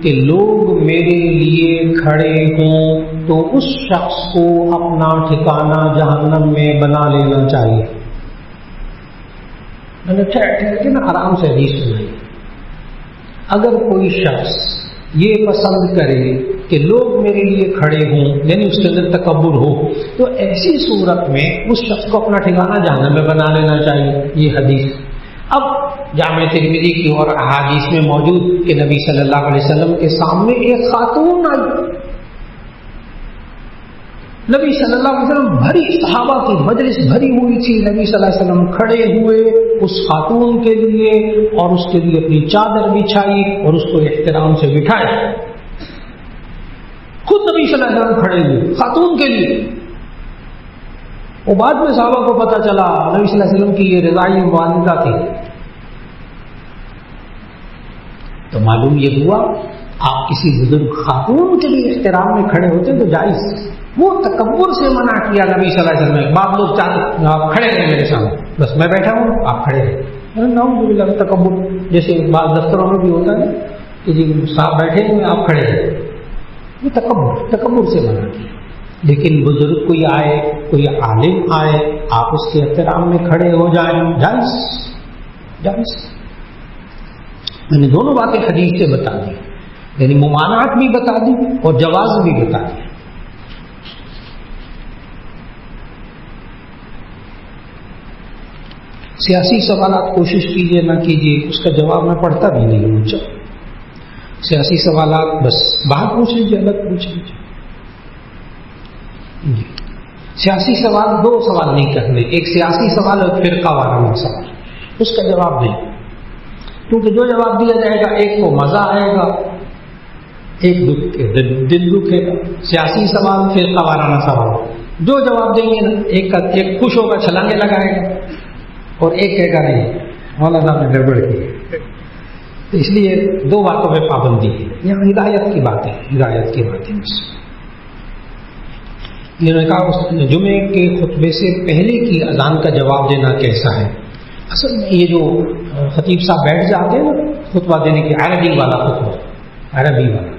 کہ لوگ میرے لیے کھڑے ہوں تو اس شخص کو اپنا ٹھکانہ جہنم میں بنا لینا چاہیے۔ میں نے ٹھہر کے نا آرام سے حدیث سنائی۔ اگر کوئی شخص یہ پسند کرے کہ لوگ میرے لیے کھڑے ہوں، یعنی اس کے اندر تکبر ہو، تو ایسی صورت میں اس شخص کو اپنا ٹھکانہ جہنم میں بنا لینا چاہیے، یہ حدیث۔ اب جامع ترمذی کی اور احادیث میں موجود کہ نبی صلی اللہ علیہ وسلم کے سامنے ایک خاتون آئی، نبی صلی اللہ علیہ وسلم بھری، صحابہ کی مجلس بھری ہوئی تھی، نبی صلی اللہ علیہ وسلم کھڑے ہوئے اس خاتون کے لیے اور اس کے لیے اپنی چادر بچھائی اور اس کو احترام سے بٹھایا، خود نبی صلی اللہ علیہ وسلم کھڑے ہوئے خاتون کے لیے۔ اور بعد میں صحابہ کو پتہ چلا نبی صلی اللہ علیہ وسلم کی یہ رضائی مبارکہ تھی، تو معلوم یہ ہوا آپ کسی بزرگ خاتون کے لیے احترام میں کھڑے ہوتے تو جائز، وہ تکبر سے منع کیا نبی صلی اللہ علیہ وسلم۔ بعض لوگ چاہتے آپ کھڑے رہے میرے سامنے، بس میں بیٹھا ہوں آپ کھڑے رہے، نعوذ باللہ تکبر، جیسے بعض دفتروں میں بھی ہوتا ہے کہ جی صاحب بیٹھے ہوئے آپ کھڑے رہے، یہ تکبر سے منع کیا۔ لیکن بزرگ کوئی آئے، کوئی عالم آئے، آپ اس کے احترام میں کھڑے ہو جائیں، جائز۔ میں نے دونوں باتیں حدیث سے بتا دی، یعنی ممانعت بھی بتا دی اور جواز بھی بتا دیا۔ سیاسی سوالات کوشش کیجیے نہ کیجیے، اس کا جواب میں پڑھتا بھی نہیں ہوں۔ سیاسی سوالات بس باہر پوچھ لیجیے، الگ پوچھ لیجیے۔ جی سیاسی سوال دو سوال نہیں کرنے، ایک سیاسی سوال اور فرقہ وارانہ سوال، اس کا جواب نہیں، کیونکہ جو جواب دیا جائے گا ایک کو مزہ آئے گا، ایک دل دکھے گا۔ سیاسی سوال، فرقہ وارانہ سوال، جو جواب دیں گے نا ایک خوش ہوگا چھلانگے لگائے گا اور ایک کہے گا نہیں مولانا نے گڑبڑ کی ہے۔ تو اس لیے دو باتوں پہ پابندی ہے، یہاں ہدایت کی بات ہے، ہدایت کی بات ہے۔ انہوں نے کہا جمعے کے خطبے سے پہلے کی اذان کا جواب دینا کیسا ہے؟ اصل میں یہ جو خطیب صاحب بیٹھ جاتے ہیں نا خطبہ دینے کے، عربی والا خطبہ، عربی والا،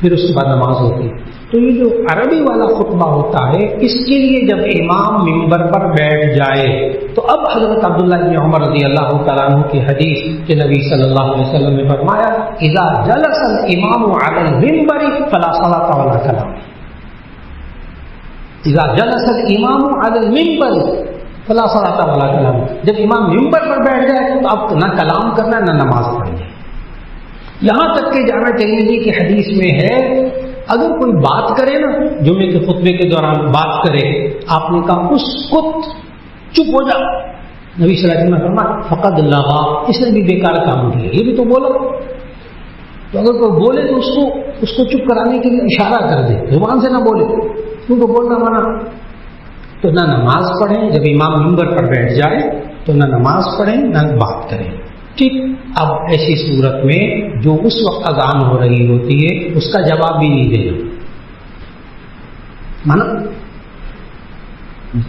پھر اس کے بعد نماز ہوتی ہے، تو یہ جو عربی والا خطبہ ہوتا ہے اس کے لیے جب امام ممبر پر بیٹھ جائے تو اب حضرت عبداللہ بن عمر رضی اللہ تعالیٰ عنہ کی حدیث کہ نبی صلی اللہ علیہ وسلم نے فرمایا اذا جلس الامام علی المنبر فلا صلاۃ ولا کلام، اذا جلس الامام علی المنبر فلا صلاۃ ولا کلام، جب امام ممبر پر بیٹھ جائے تو اب نہ کلام کرنا نہ نماز پڑھنی۔ یہاں تک کہ جامع ترمذی کی حدیث میں ہے اگر کوئی بات کرے نا جمعے کے خطبے کے دوران بات کرے، آپ نے کہا اس کو چپ ہو جا، نبی صلی اللہ علیہ وسلم نے فرمایا فقد لغا، اس نے بھی بیکار کام کیا، یہ بھی تو بولا۔ تو اگر کوئی بولے تو اس کو چپ کرانے کے لیے اشارہ کر دے، زبان سے نہ بولے، کیونکہ بولنا منع۔ تو نہ نماز پڑھیں، جب امام ممبر پر بیٹھ جائے تو نہ نماز پڑھیں نہ بات کریں، ٹھیک۔ اب ایسی صورت میں جو اس وقت اذان ہو رہی ہوتی ہے اس کا جواب بھی نہیں دینا، مانا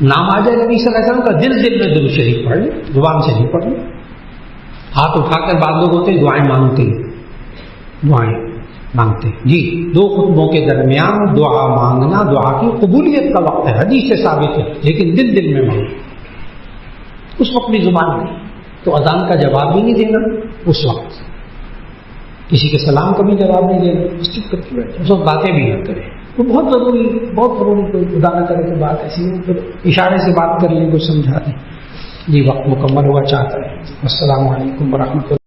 نام آ جائے نبی صلی اللہ علیہ وسلم کا، دل میں درود شریف پڑھ لیں، زبان سے نہیں پڑھ لیں۔ ہاتھ اٹھا کر بعض لوگ ہوتے ہیں دعائیں مانگتے جی، دو خطبوں کے درمیان دعا مانگنا دعا کی قبولیت کا وقت ہے، حدیث سے ثابت ہے، لیکن دل میں مانگنا، اس وقت بھی زبان نہیں، تو اذان کا جواب بھی نہیں دینا اس وقت، کسی کے سلام کا بھی جواب نہیں دینا، چپ کر کے بیٹھے، اس وقت باتیں بھی نہ کریں۔ تو بہت ضروری کوئی خدا نہ کرے تو بات ایسی ہو، پھر اشارے سے بات کر لیں، کچھ سمجھا دیں۔ جی وقت مکمل ہوا چاہتا ہے۔ السلام علیکم ورحمۃ اللہ۔